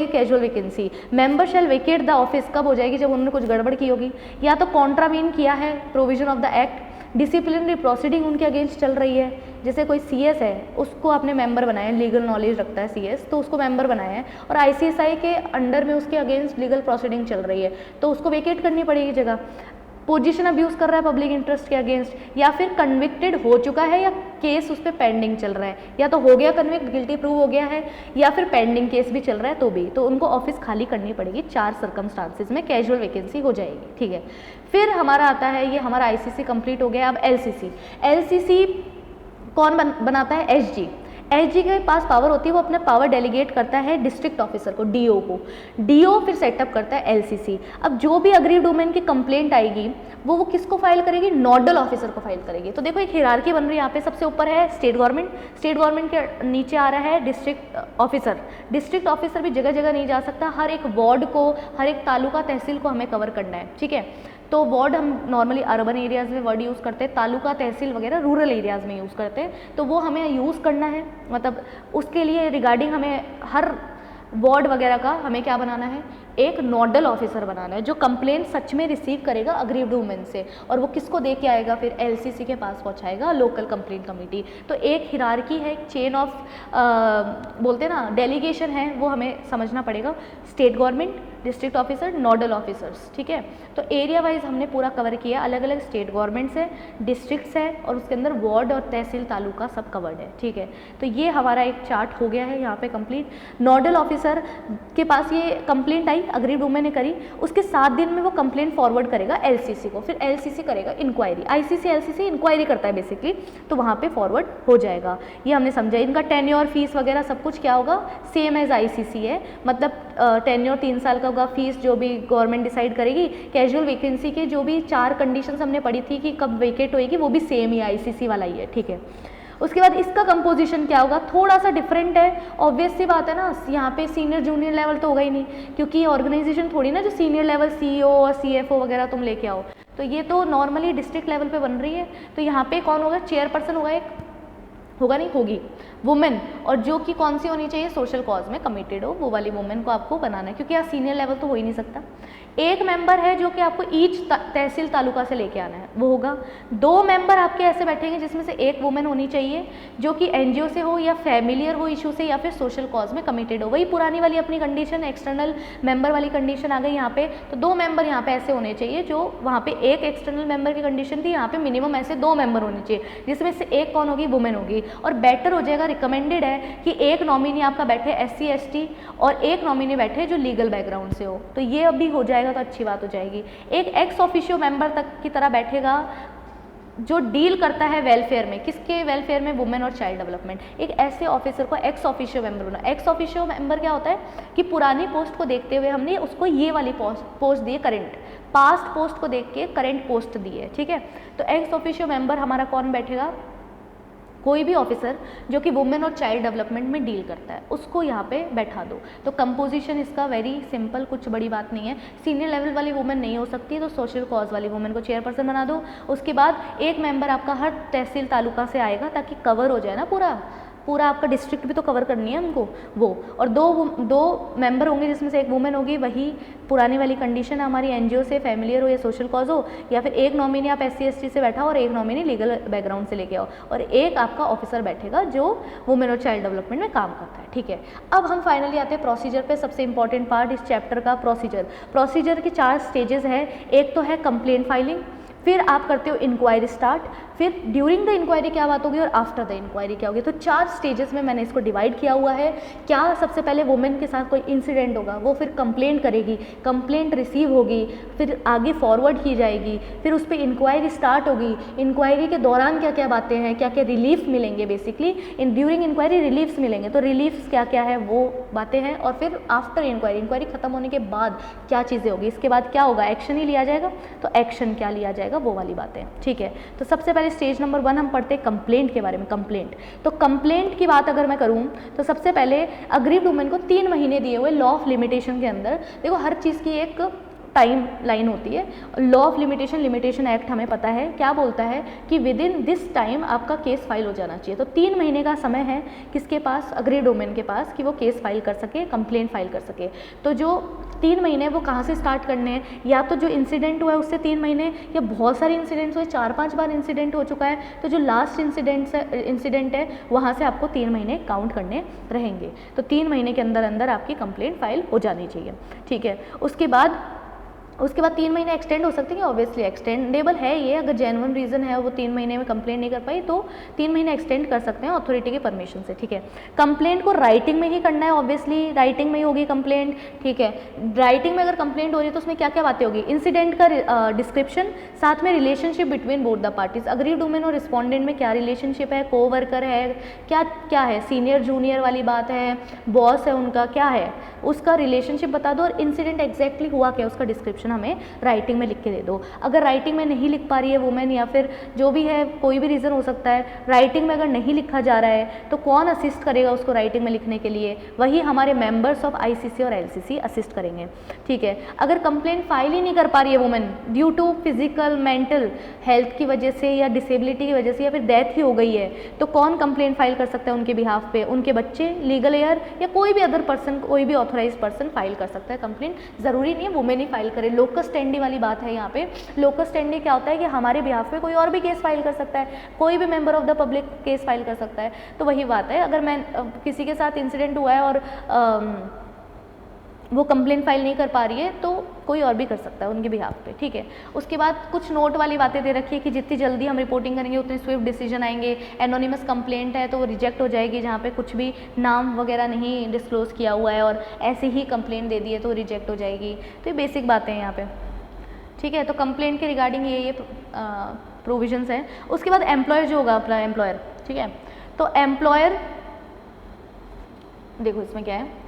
casual vacancy, member shell vacate the office कब हो जाएगी, जब उन्होंने कुछ गड़बड़ की होगी, या तो कॉन्ट्रावीन किया है provision of the act, disciplinary proceeding उनके अगेंस्ट चल रही है, जैसे कोई सीएस है उसको आपने मेंबर बनाया, लीगल नॉलेज रखता है सीएस तो उसको मेंबर बनाया है, और आईसीएसआई के अंडर में उसके अगेंस्ट लीगल प्रोसीडिंग चल रही है तो उसको वेकेट करनी पड़ेगी जगह। पोजीशन अब्यूज कर रहा है पब्लिक इंटरेस्ट के अगेंस्ट, या फिर कन्विक्टेड हो चुका है या केस उस पर पेंडिंग चल रहा है, या तो हो गया कन्विक्ट, गिल्टी प्रूव हो गया है, या फिर पेंडिंग केस भी चल रहा है तो उनको ऑफिस खाली करनी पड़ेगी। 4 सर्कमस्टांसेस में कैजुअल वैकेंसी हो जाएगी, ठीक है। फिर हमारा आता है, ये हमारा आईसीसी कंप्लीट हो गया। अब एलसीसी कौन बनाता है, एसजी के पास पावर होती है, वो अपना पावर डेलीगेट करता है डिस्ट्रिक्ट ऑफिसर को, डीओ को। डीओ फिर सेटअप करता है एलसीसी। अब जो भी अग्रीव्ड वुमेन की कंप्लेंट आएगी वो किसको फाइल करेगी, नोडल ऑफिसर को फाइल करेगी। तो देखो एक हिरार्की बन रही है यहाँ पे, सबसे ऊपर है स्टेट गवर्नमेंट के नीचे आ रहा है डिस्ट्रिक्ट ऑफिसर भी जगह जगह नहीं जा सकता, हर एक वार्ड को, हर एक तालुका तहसील को हमें कवर करना है, ठीक है। तो वार्ड हम नॉर्मली अर्बन एरियाज़ में वर्ड यूज़ करते हैं, तालुका तहसील वगैरह रूरल एरियाज़ में यूज़ करते हैं, तो वो हमें यूज़ करना है। मतलब उसके लिए रिगार्डिंग हमें हर वार्ड वगैरह का हमें क्या बनाना है, एक नोडल ऑफिसर बनाना है जो कंप्लेंट सच में रिसीव करेगा अग्रीव्ड वुमेन से, और वो किसको दे के आएगा, फिर एलसीसी के पास पहुंचाएगा, लोकल कंप्लेंट कमेटी। तो एक हिरार्की है, एक चेन ऑफ बोलते हैं ना, डेलीगेशन है, वो हमें समझना पड़ेगा। State government, district officer, nodal officers, ठीक है। तो एरिया वाइज हमने पूरा कवर किया, अलग अलग स्टेट गवर्नमेंट्स है, डिस्ट्रिक्ट्स है, और उसके अंदर वार्ड और तहसील तालुका सब कवर्ड है, ठीक है। तो ये हमारा एक चार्ट हो गया है यहाँ पे कंप्लीट। नोडल ऑफिसर के पास ये कंप्लेंट आई, अग्रीव्ड वुमेन ने करी, उसके 7 दिन में वो कंप्लेंट फॉरवर्ड करेगा एलसीसी को, फिर एलसीसी करेगा इंक्वायरी, आईसीसी एलसीसी इंक्वायरी करता है बेसिकली, तो वहाँ पे फॉरवर्ड हो जाएगा। ये हमने समझा। इनका टेन्योर, फीस वगैरह सब कुछ क्या होगा, सेम एज आईसीसी है, मतलब टेन्योर 3 साल का होगा, फीस जो भी गवर्नमेंट डिसाइड करेगी, कैजुअल वैकेंसी के जो भी 4 कंडीशंस हमने पढ़ी थी कि कब वेकेट होएगी, वो भी सेम ही आईसीसी वाला ही है, ठीक है। उसके बाद इसका कंपोजिशन क्या होगा, थोड़ा सा डिफरेंट है, ऑब्वियस सी बात है ना, यहाँ पे सीनियर जूनियर लेवल तो होगा ही नहीं, क्योंकि ऑर्गेनाइजेशन थोड़ी ना जो सीनियर लेवल सीईओ और सीएफओ वगैरह तुम लेके आओ, तो ये तो नॉर्मली डिस्ट्रिक्ट लेवल पे बन रही है। तो यहाँ पे कौन होगा, चेयरपर्सन होगा, एक होगा नहीं, होगी वुमेन, और जो कि कौन सी होनी चाहिए, सोशल कॉज में कमिटेड हो, वो वाली वुमेन को आपको बनाना है, क्योंकि यहाँ सीनियर लेवल तो हो ही नहीं सकता। एक मेंबर है जो कि आपको ईच तहसील तालुका से लेके आना है, वो होगा। 2 मेंबर आपके ऐसे बैठेंगे जिसमें से एक वुमेन होनी चाहिए जो कि एनजीओ से हो या फैमिलियर हो इशू से, या फिर सोशल कॉज में कमिटेड हो। वही पुरानी वाली अपनी कंडीशन, एक्सटर्नल मेंबर वाली कंडीशन आ गई यहाँ पे। तो 2 मेंबर यहाँ पे ऐसे होने चाहिए, जो वहाँ पे एक एक्सटर्नल मेंबर की कंडीशन थी, यहाँ पे मिनिमम ऐसे 2 मेंबर होने चाहिए, जिसमें से एक कौन होगी, वुमेन होगी। और बेटर हो जाएगा, रिकमेंडेड है कि एक नॉमिनी आपका बैठे SC ST और एक नॉमिनी बैठे जो लीगल बैकग्राउंड से हो, तो ये अभी हो जाएगा तो अच्छी बात हो जाएगी। एक एक्स ऑफिशियो मेंबर तक की तरह बैठेगा जो डील करता है वेलफेयर में, किसके वेलफेयर में, वुमेन और चाइल्ड डेवलपमेंट। एक ऐसे ऑफिसर को एक्स ऑफिशियो मेंबर बना। एक्स ऑफिशियो मेंबर क्या होता है कि पुरानी पोस्ट को देखते हुए हमने उसको ये वाली पोस्ट दी है, करंट, पास्ट पोस्ट को देख के करंट पोस्ट दी है, ठीक है। तो एक्स ऑफिशियो मेंबर हमारा कौन बैठेगा, कोई भी ऑफिसर जो कि वुमेन और चाइल्ड डेवलपमेंट में डील करता है, उसको यहाँ पे बैठा दो। तो कंपोजिशन इसका वेरी सिंपल, कुछ बड़ी बात नहीं है। सीनियर लेवल वाली वुमेन नहीं हो सकती, तो सोशल कॉज वाली वुमेन को चेयरपर्सन बना दो। उसके बाद एक मेंबर आपका हर तहसील तालुका से आएगा, ताकि कवर हो जाए ना पूरा आपका डिस्ट्रिक्ट भी तो कवर करनी है हमको वो। और दो मेंबर होंगे जिसमें से एक वुमेन होगी, वही पुरानी वाली कंडीशन है हमारी, एनजीओ से, फैमिलियर हो या सोशल कॉज हो, या फिर एक नॉमिनी आप SC ST से बैठा हो और एक नॉमिनी लीगल बैकग्राउंड से लेके आओ, और एक आपका ऑफिसर बैठेगा जो वुमेन और चाइल्ड डेवलपमेंट में काम करता है, ठीक है। अब हम फाइनली आते हैं प्रोसीजर पे। सबसे इंपॉर्टेंट पार्ट इस चैप्टर का प्रोसीजर के 4 स्टेजेस है। एक तो है कंप्लेंट फाइलिंग, फिर आप करते हो इंक्वायरी स्टार्ट, फिर ड्यूरिंग द इंक्वायरी क्या बात होगी और आफ्टर द इंक्वायरी क्या होगी। तो 4 स्टेजेस में मैंने इसको डिवाइड किया हुआ है। क्या सबसे पहले वुमेन के साथ कोई इंसिडेंट होगा, वो फिर कंप्लेंट करेगी, कंप्लेंट रिसीव होगी, फिर आगे फॉरवर्ड की जाएगी, फिर उस पर इंक्वायरी स्टार्ट होगी। इंक्वायरी के दौरान क्या क्या बातें हैं, क्या क्या रिलीफ मिलेंगे, basically in during inquiry reliefs मिलेंगे, तो रिलीफ्स क्या क्या है वो बातें हैं। और फिर आफ्टर इंक्वायरी, इंक्वायरी खत्म होने के बाद क्या चीज़ें होगी, इसके बाद क्या होगा, एक्शन ही लिया जाएगा। तो एक्शन क्या लिया जाएगा वो वाली बातें, ठीक है। तो सबसे पहले स्टेज नंबर 1 हम पढ़ते हैं कंप्लेंट के बारे में। कंप्लेंट, तो कंप्लेंट की बात अगर मैं करूं तो सबसे पहले अग्रीव्ड वुमेन को 3 महीने दिए हुए लॉ ऑफ लिमिटेशन के अंदर। देखो हर चीज़ की एक टाइम लाइन होती है। लॉ ऑफ लिमिटेशन एक्ट हमें पता है क्या बोलता है कि विद इन दिस टाइम आपका केस फाइल हो जाना चाहिए। तो 3 महीने का समय है किसके पास, अग्रीव्ड वुमेन के पास, कि वो केस फाइल कर सके, कंप्लेंट फाइल कर सके। तो जो 3 महीने वो कहाँ से स्टार्ट करने हैं, या तो जो इंसिडेंट हुआ है उससे 3 महीने, या बहुत सारे इंसिडेंट्स हुए, 4-5 बार इंसिडेंट हो चुका है, तो जो लास्ट इंसिडेंट है वहाँ से आपको 3 महीने काउंट करने रहेंगे। तो 3 महीने के अंदर अंदर आपकी कंप्लेंट फाइल हो जानी चाहिए, ठीक है। उसके बाद 3 महीने एक्सटेंड हो सकते हैं, ऑब्वियसली एक्सटेंडेबल है ये। अगर जेन्युइन रीज़न है वो 3 महीने में कंप्लेंट नहीं कर पाई तो 3 महीने एक्सटेंड कर सकते हैं अथॉरिटी के परमिशन से, ठीक है। कंप्लेंट को राइटिंग में ही करना है, ऑब्वियसली राइटिंग में ही होगी कंप्लेंट, ठीक है। राइटिंग में अगर कंप्लेंट हो रही है तो उसमें क्या क्या बातें होगी, इंसिडेंट का डिस्क्रिप्शन, साथ में relationship between both the parties, aggrieved women और रिस्पॉन्डेंट में क्या रिलेशनशिप है, को वर्कर है, क्या क्या है, सीनियर जूनियर वाली बात है, बॉस है उनका, क्या है उसका रिलेशनशिप बता दो, और इंसिडेंट एग्जैक्टली हुआ क्या उसका डिस्क्रिप्शन हमें राइटिंग में लिख के दे दो। अगर राइटिंग में नहीं लिख पा रही है वुमेन, या फिर जो भी है कोई भी रीज़न हो सकता है, राइटिंग में अगर नहीं लिखा जा रहा है तो कौन असिस्ट करेगा उसको राइटिंग में लिखने के लिए, वही हमारे मेंबर्स ऑफ आईसीसी और एलसीसी असिस्ट करेंगे, ठीक है। अगर कंप्लेंट फाइल ही नहीं कर पा रही है women due to physical mental health की वजह से, या डिसेबिलिटी की वजह से, या फिर डेथ ही हो गई है, तो कौन कंप्लेंट फाइल कर सकता है उनके बिहाफ पे, उनके बच्चे, लीगल एयर, या कोई भी अदर पर्सन, कोई भी ऑथराइज पर्सन फाइल कर सकता है कंप्लेंट। ज़रूरी नहीं है वुमेन ही फाइल करे। लोकस स्टैंडी वाली बात है यहाँ पे। लोकस स्टैंडी क्या होता है कि हमारे बिहाफ पे कोई और भी केस फाइल कर सकता है, कोई भी member of the public case file कर सकता है। तो वही बात है, अगर मैं किसी के साथ इंसिडेंट हुआ है और वो कंप्लेंट फाइल नहीं कर पा रही है तो कोई और भी कर सकता है उनके बिहाफ पे, ठीक है। उसके बाद कुछ नोट वाली बातें दे रखी है कि जितनी जल्दी हम रिपोर्टिंग करेंगे उतने स्विफ्ट डिसीजन आएंगे। एनोनिमस कंप्लेंट है तो वो रिजेक्ट हो जाएगी, जहाँ पे कुछ भी नाम वगैरह नहीं डिस्क्लोज किया हुआ है और ऐसे ही कंप्लेंट दे दी है तो रिजेक्ट हो जाएगी। तो ये बेसिक बातें हैं यहाँ पे, ठीक है। तो कंप्लेंट के रिगार्डिंग ये प्रोविजंस हैं। उसके बाद एम्प्लॉयर जो होगा अपना एम्प्लॉयर, ठीक है। तो एम्प्लॉयर देखो इसमें क्या है,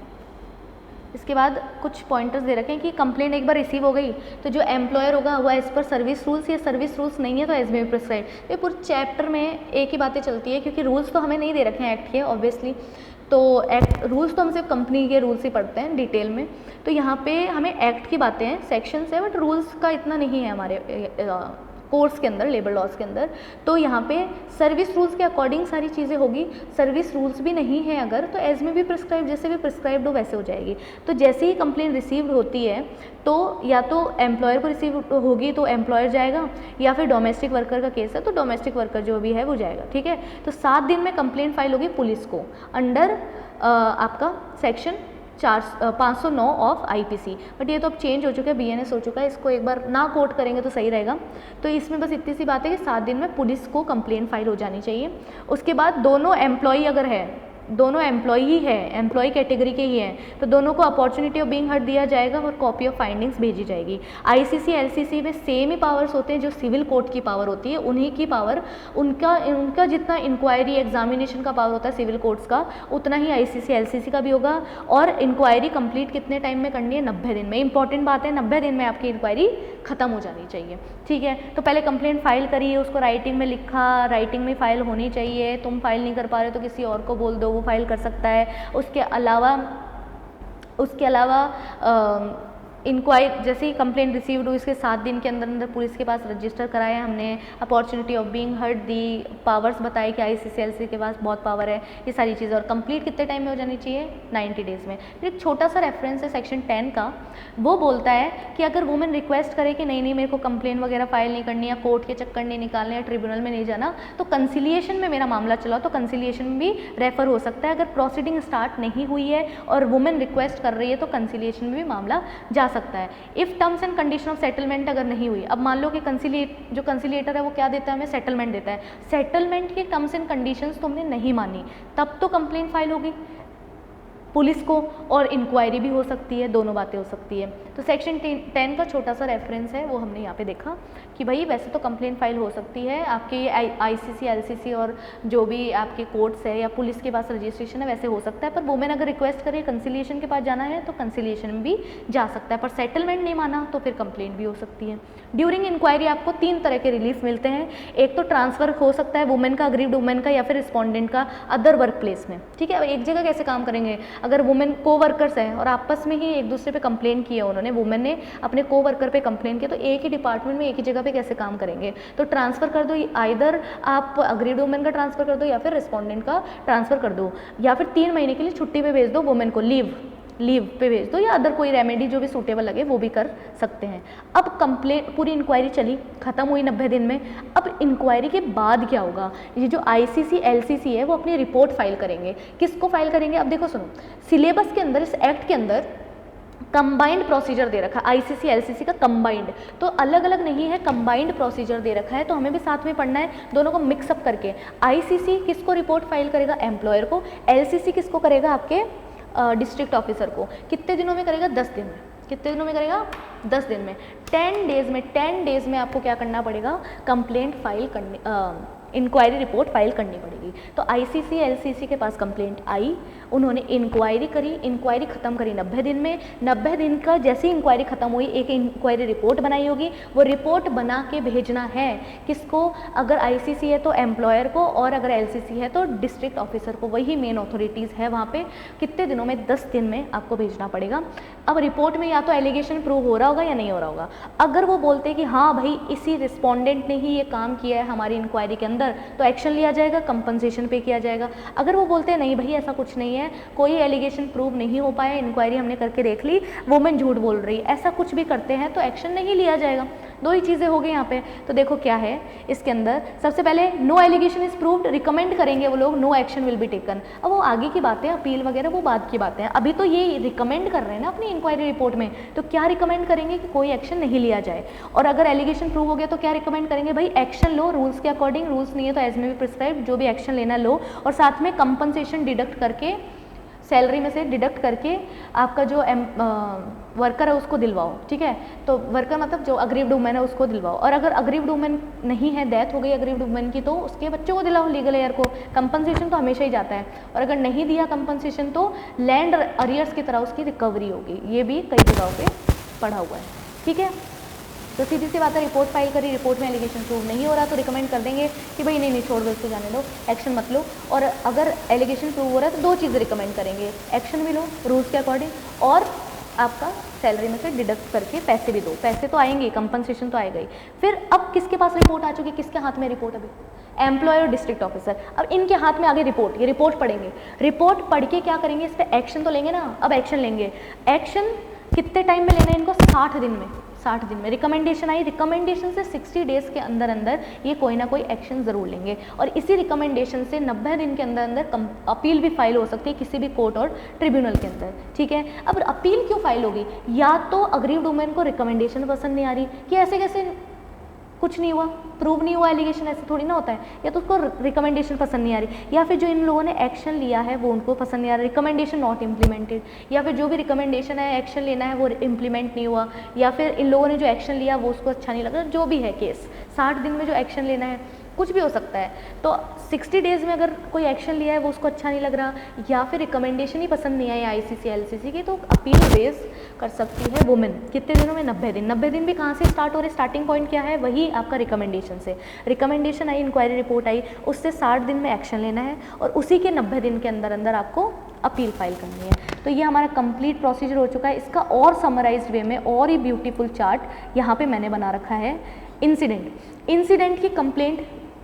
इसके बाद कुछ पॉइंटर्स दे रखे हैं कि कंप्लेंट एक बार रिसीव हो गई तो जो एम्प्लॉयर होगा वह एज पर सर्विस रूल्स, या सर्विस रूल्स नहीं है तो एज में प्रिस्क्राइब। ये पूरे चैप्टर में एक ही बातें चलती है क्योंकि रूल्स तो हमें नहीं दे रखे हैं एक्ट के, ऑब्वियसली। तो एक्ट रूल्स तो हम सिर्फ कंपनी के रूल्स ही पढ़ते हैं डिटेल में। तो यहाँ पे हमें एक्ट की बातें हैं, सेक्शंस है, बट रूल्स का इतना नहीं है हमारे कोर्स के अंदर, लेबर लॉज के अंदर। तो यहाँ पे सर्विस रूल्स के अकॉर्डिंग सारी चीज़ें होगी। सर्विस रूल्स भी नहीं है अगर तो एज में भी प्रिस्क्राइब, जैसे भी प्रिस्क्राइब्ड हो वैसे हो जाएगी। तो जैसे ही कंप्लेंट रिसीव्ड होती है तो या तो एम्प्लॉयर को रिसीव होगी तो एम्प्लॉयर जाएगा, या फिर डोमेस्टिक वर्कर का केस है तो डोमेस्टिक वर्कर जो भी है वो जाएगा, ठीक है। तो 7 दिन में कंप्लेंट फाइल होगी पुलिस को अंडर आपका सेक्शन 509 ऑफ आईपीसी। बट ये तो अब चेंज हो चुका है, बीएनएस हो चुका है, इसको एक बार ना कोट करेंगे तो सही रहेगा। तो इसमें बस इतनी सी बात है कि 7 दिन में पुलिस को कंप्लेंट फाइल हो जानी चाहिए। उसके बाद दोनों एम्प्लॉई अगर है, दोनों एम्प्लॉई ही है, एम्प्लॉई कैटेगरी के ही हैं, तो दोनों को अपॉर्चुनिटी ऑफ बीइंग हर्ड दिया जाएगा और कॉपी ऑफ फाइंडिंग्स भेजी जाएगी। आईसीसी एलसीसी में सेम ही पावर्स होते हैं जो सिविल कोर्ट की पावर होती है, उन्हीं की पावर, उनका जितना इंक्वायरी एग्जामिनेशन का पावर होता है सिविल कोर्ट्स का, उतना ही आईसीसी एलसीसी का भी होगा। और इंक्वायरी कंप्लीट कितने टाइम में करनी है, 90 दिन में। इंपॉर्टेंट बात है, 90 दिन में आपकी इंक्वायरी खत्म हो जानी चाहिए, ठीक है। तो पहले कंप्लेंट फाइल करिए, उसको राइटिंग में लिखा, राइटिंग में फाइल होनी चाहिए। तुम फाइल नहीं कर पा रहे तो किसी और को बोल दो, वो फाइल कर सकता है। उसके अलावा इंक्वायरी जैसे ही कंप्लेंट रिसीव्ड हुई इसके 7 दिन के अंदर अंदर पुलिस के पास रजिस्टर कराया हमने, opportunity of being heard the, powers बताए कि आईसीसीएलसी के पास बहुत पावर है, ये सारी चीज़ें। और कंप्लीट कितने टाइम में हो जानी चाहिए, 90 डेज़ में। फिर एक छोटा सा रेफरेंस है सेक्शन 10 का, वो बोलता है कि अगर वुमेन रिक्वेस्ट करे कि नहीं मेरे को कंप्लेंट वगैरह फाइल नहीं करनी, या कोर्ट के चक्कर नहीं निकालने, या ट्रिब्यूनल में नहीं जाना, तो कंसिलिएशन में मेरा मामला चला तो कंसिलिएशन में भी रेफर हो सकता है। अगर प्रोसीडिंग स्टार्ट नहीं हुई है और वुमेन रिक्वेस्ट कर रही है तो कंसिलिएशन में भी मामला जा सकता है। If terms and condition of settlement अगर नहीं हुई, अब मान लो कि जो कंसिलिएटर है वो क्या देता है, हमें सेटलमेंट देता है, सेटलमेंट की टर्म्स एंड कंडीशंस तुमने नहीं मानी, तब तो कंप्लेंट फाइल होगी पुलिस को, और इंक्वायरी भी हो सकती है, दोनों बातें हो सकती है। तो सेक्शन 10 का छोटा सा रेफरेंस है वो हमने यहाँ पे देखा कि भाई वैसे तो कंप्लेंट फाइल हो सकती है आपके ये आईसीसी, एलसीसी और जो भी आपके कोर्ट्स है या पुलिस के पास रजिस्ट्रेशन है वैसे हो सकता है, पर वुमेन अगर रिक्वेस्ट करे कंसिलिएशन के पास जाना है तो कंसिलिएशन में भी जा सकता है, पर सेटलमेंट नहीं माना तो फिर कंप्लेंट भी हो सकती है। ड्यूरिंग इंक्वायरी आपको 3 तरह के रिलीफ मिलते हैं, एक तो ट्रांसफ़र हो सकता है वुमेन का, अग्रीव्ड वुमेन का, या फिर रिस्पॉन्डेंट का अदर वर्क प्लेस में। ठीक है, एक जगह कैसे काम करेंगे, अगर वुमेन को वर्कर्स हैं और आपस में ही एक दूसरे पे कंप्लेन किया उन्होंने, वुमेन ने अपने को वर्कर पे कंप्लेन किया, तो एक ही डिपार्टमेंट में एक ही जगह पे कैसे काम करेंगे, तो ट्रांसफ़र कर दो, आइदर आप अग्रीव्ड वुमेन का ट्रांसफ़र कर दो या फिर रिस्पॉन्डेंट का ट्रांसफ़र कर दो, या फिर 3 महीने के लिए छुट्टी पे भेज दो वुमेन को, लीव पे भेज दो, या अदर कोई रेमेडी जो भी सूटेबल लगे वो भी कर सकते हैं। अब कंप्लेंट पूरी इंक्वायरी चली, खत्म हुई 90 दिन में, अब इंक्वायरी के बाद क्या होगा, ये जो आईसीसी एलसीसी है वो अपनी रिपोर्ट फाइल करेंगे। किसको फाइल करेंगे, अब देखो सुनो, सिलेबस के अंदर, इस एक्ट के अंदर कंबाइंड प्रोसीजर दे रखा है, आईसीसी एलसीसी का कंबाइंड, तो अलग अलग नहीं है, कंबाइंड प्रोसीजर दे रखा है, तो हमें भी साथ में पढ़ना है दोनों को मिक्सअप करके। आईसीसी किसको रिपोर्ट फाइल करेगा, एम्प्लॉयर को, एलसीसी किसको करेगा, आपके डिस्ट्रिक्ट ऑफिसर को। कितने दिनों में करेगा, 10 दिन में। कितने दिनों में करेगा, 10 दिन में। 10 डेज में आपको क्या करना पड़ेगा, कंप्लेंट फाइल करनी, इंक्वायरी रिपोर्ट फाइल करनी पड़ेगी। तो आईसीसी एलसीसी के पास कंप्लेंट आई, उन्होंने इंक्वायरी करी, इंक्वायरी खत्म करी 90 दिन में, 90 दिन का जैसे ही इंक्वायरी खत्म हुई एक इंक्वायरी रिपोर्ट बनाई होगी, वो रिपोर्ट बना के भेजना है किसको, अगर आईसीसी है तो एम्प्लॉयर को, और अगर एलसीसी है तो डिस्ट्रिक्ट ऑफिसर को, वही मेन अथॉरिटीज़ है वहाँ पे। कितने दिनों में, 10 दिन में आपको भेजना पड़ेगा। अब रिपोर्ट में या तो एलिगेशन प्रूव हो रहा होगा या नहीं हो रहा होगा। अगर वो बोलते हैं कि हाँ भाई इसी रिस्पॉन्डेंट ने ही ये काम किया है हमारी इंक्वायरी के अंदर, तो एक्शन लिया जाएगा, कंपनसेशन पे किया जाएगा। अगर वो बोलते हैं नहीं भाई ऐसा कुछ नहीं है, कोई एलिगेशन प्रूव नहीं हो पाया, इंक्वायरी हमने करके देख ली, वुमेन झूठ बोल रही, ऐसा कुछ भी करते हैं तो एक्शन नहीं लिया जाएगा। दो ही चीज़ें हो गई यहाँ पे। तो देखो क्या है इसके अंदर, सबसे पहले no allegation is proved, recommend करेंगे वो लोग, no action will be taken. अब वो आगे की बातें, अपील वगैरह वो बाद की बातें हैं, अभी तो ये रिकमेंड कर रहे हैं ना अपनी इंक्वायरी रिपोर्ट में, तो क्या रिकमेंड करेंगे कि कोई एक्शन नहीं लिया जाए। और अगर एलिगेशन प्रूव हो गया तो क्या रिकमेंड करेंगे, भाई एक्शन लो रूल्स के अकॉर्डिंग, रूल्स नहीं है तो एज में भी प्रिस्क्राइब, जो भी एक्शन लेना लो, और साथ में कंपनसेशन डिडक्ट करके, सैलरी में से डिडक्ट करके आपका जो वर्कर है उसको दिलवाओ। ठीक है, तो वर्कर मतलब जो अग्रीव्ड वुमेन है उसको दिलवाओ, और अगर अग्रीव्ड वुमेन नहीं है, डेथ हो गई अग्रीव्ड वुमेन की, तो उसके बच्चों को दिलाओ, लीगल एयर को। कंपनसेशन तो हमेशा ही जाता है, और अगर नहीं दिया कंपनसेशन तो लैंड अरियर्स की तरह उसकी रिकवरी होगी। ये भी कई जगहों पे पढ़ा हुआ है। ठीक है, तो सीधी सी बात है, रिपोर्ट फाइल करी, रिपोर्ट में एलिगेशन प्रूव नहीं हो रहा तो रिकमेंड कर देंगे कि भाई नहीं छोड़ दो, इसको जाने दो, एक्शन मत लो। और अगर एलिगेशन प्रूव हो रहा है तो 2 चीज़ें रिकमेंड करेंगे, एक्शन भी लो रूल्स के अकॉर्डिंग, और आपका सैलरी में से डिडक्ट करके पैसे भी दो। पैसे तो आएंगे, कंपनसेशन तो आएगा ही। फिर अब किसके पास रिपोर्ट आ चुकी है, किसके हाथ में रिपोर्ट, अभी एम्प्लॉयर और डिस्ट्रिक्ट ऑफिसर। अब इनके हाथ में आगे रिपोर्ट, ये रिपोर्ट पढ़ेंगे, रिपोर्ट पढ़ के क्या करेंगे, इस पर एक्शन तो लेंगे ना। अब एक्शन लेंगे, एक्शन कितने टाइम में लेना है इनको, 60 दिन में। 60 दिन में रिकमेंडेशन आई, रिकमेंडेशन से 60 डेज़ के अंदर अंदर ये कोई ना कोई एक्शन ज़रूर लेंगे, और इसी रिकमेंडेशन से 90 दिन के अंदर अंदर अपील भी फाइल हो सकती है किसी भी कोर्ट और ट्रिब्यूनल के अंदर। ठीक है, अब अपील क्यों फाइल होगी, या तो अग्रीव्ड वुमेन को रिकमेंडेशन पसंद नहीं आ रही कि ऐसे कैसे कुछ नहीं हुआ, प्रूव नहीं हुआ एलिगेशन, ऐसे थोड़ी ना होता है, या तो उसको रिकमेंडेशन पसंद नहीं आ रही, या फिर जो इन लोगों ने एक्शन लिया है वो उनको पसंद नहीं आ रहा, रिकमेंडेशन नॉट इम्प्लीमेंटेड, या फिर जो भी रिकमेंडेशन है एक्शन लेना है वो इम्प्लीमेंट नहीं हुआ, या फिर इन लोगों ने जो एक्शन लिया वो उसको अच्छा नहीं लगा, जो भी है केस, 60 दिन में जो एक्शन लेना है कुछ भी हो सकता है। तो 60 डेज़ में अगर कोई एक्शन लिया है वो उसको अच्छा नहीं लग रहा, या फिर रिकमेंडेशन ही पसंद नहीं आई आईसीसी एलसीसी की, तो अपील रेज कर सकती है वुमेन। कितने दिनों में, 90 दिन। 90 दिन भी कहाँ से स्टार्ट हो रहे, स्टार्टिंग पॉइंट क्या है, वही आपका रिकमेंडेशन से। रिकमेंडेशन आई, इंक्वायरी रिपोर्ट आई, उससे 60 दिन में एक्शन लेना है, और उसी के 90 दिन के अंदर अंदर आपको अपील फाइल करनी है। तो ये हमारा कंप्लीट प्रोसीजर हो चुका है। इसका और समराइज्ड वे में और ही ब्यूटीफुल चार्ट यहाँ पे मैंने बना रखा है। इंसिडेंट की कंप्लेंट,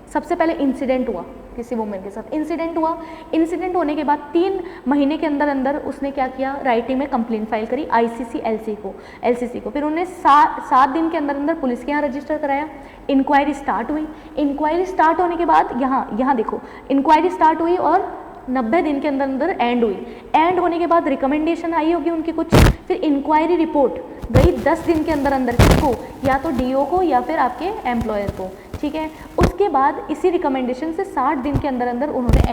सबसे पहले इंसिडेंट हुआ किसी वुमेन के साथ, इंसिडेंट हुआ, इंसिडेंट होने के बाद 3 महीने के अंदर अंदर उसने क्या किया, राइटिंग में कंप्लेंट फाइल करी आईसीसी एलसीसी को। फिर उन्होंने 7 दिन के अंदर अंदर पुलिस के यहाँ रजिस्टर कराया, इंक्वायरी स्टार्ट हुई। इंक्वायरी स्टार्ट होने के बाद यहाँ देखो, इंक्वायरी स्टार्ट हुई और 90 दिन के अंदर अंदर एंड हुई। एंड होने के बाद रिकमेंडेशन आई होगी उनकी कुछ, फिर इंक्वायरी रिपोर्ट गई 10 दिन के अंदर अंदर किसको, या तो डीओ को या फिर आपके एम्प्लॉयर को, ठीक है। उसके बाद इसी रिकमेंडेशन से 60 दिन के अंदर अंदर उन्होंने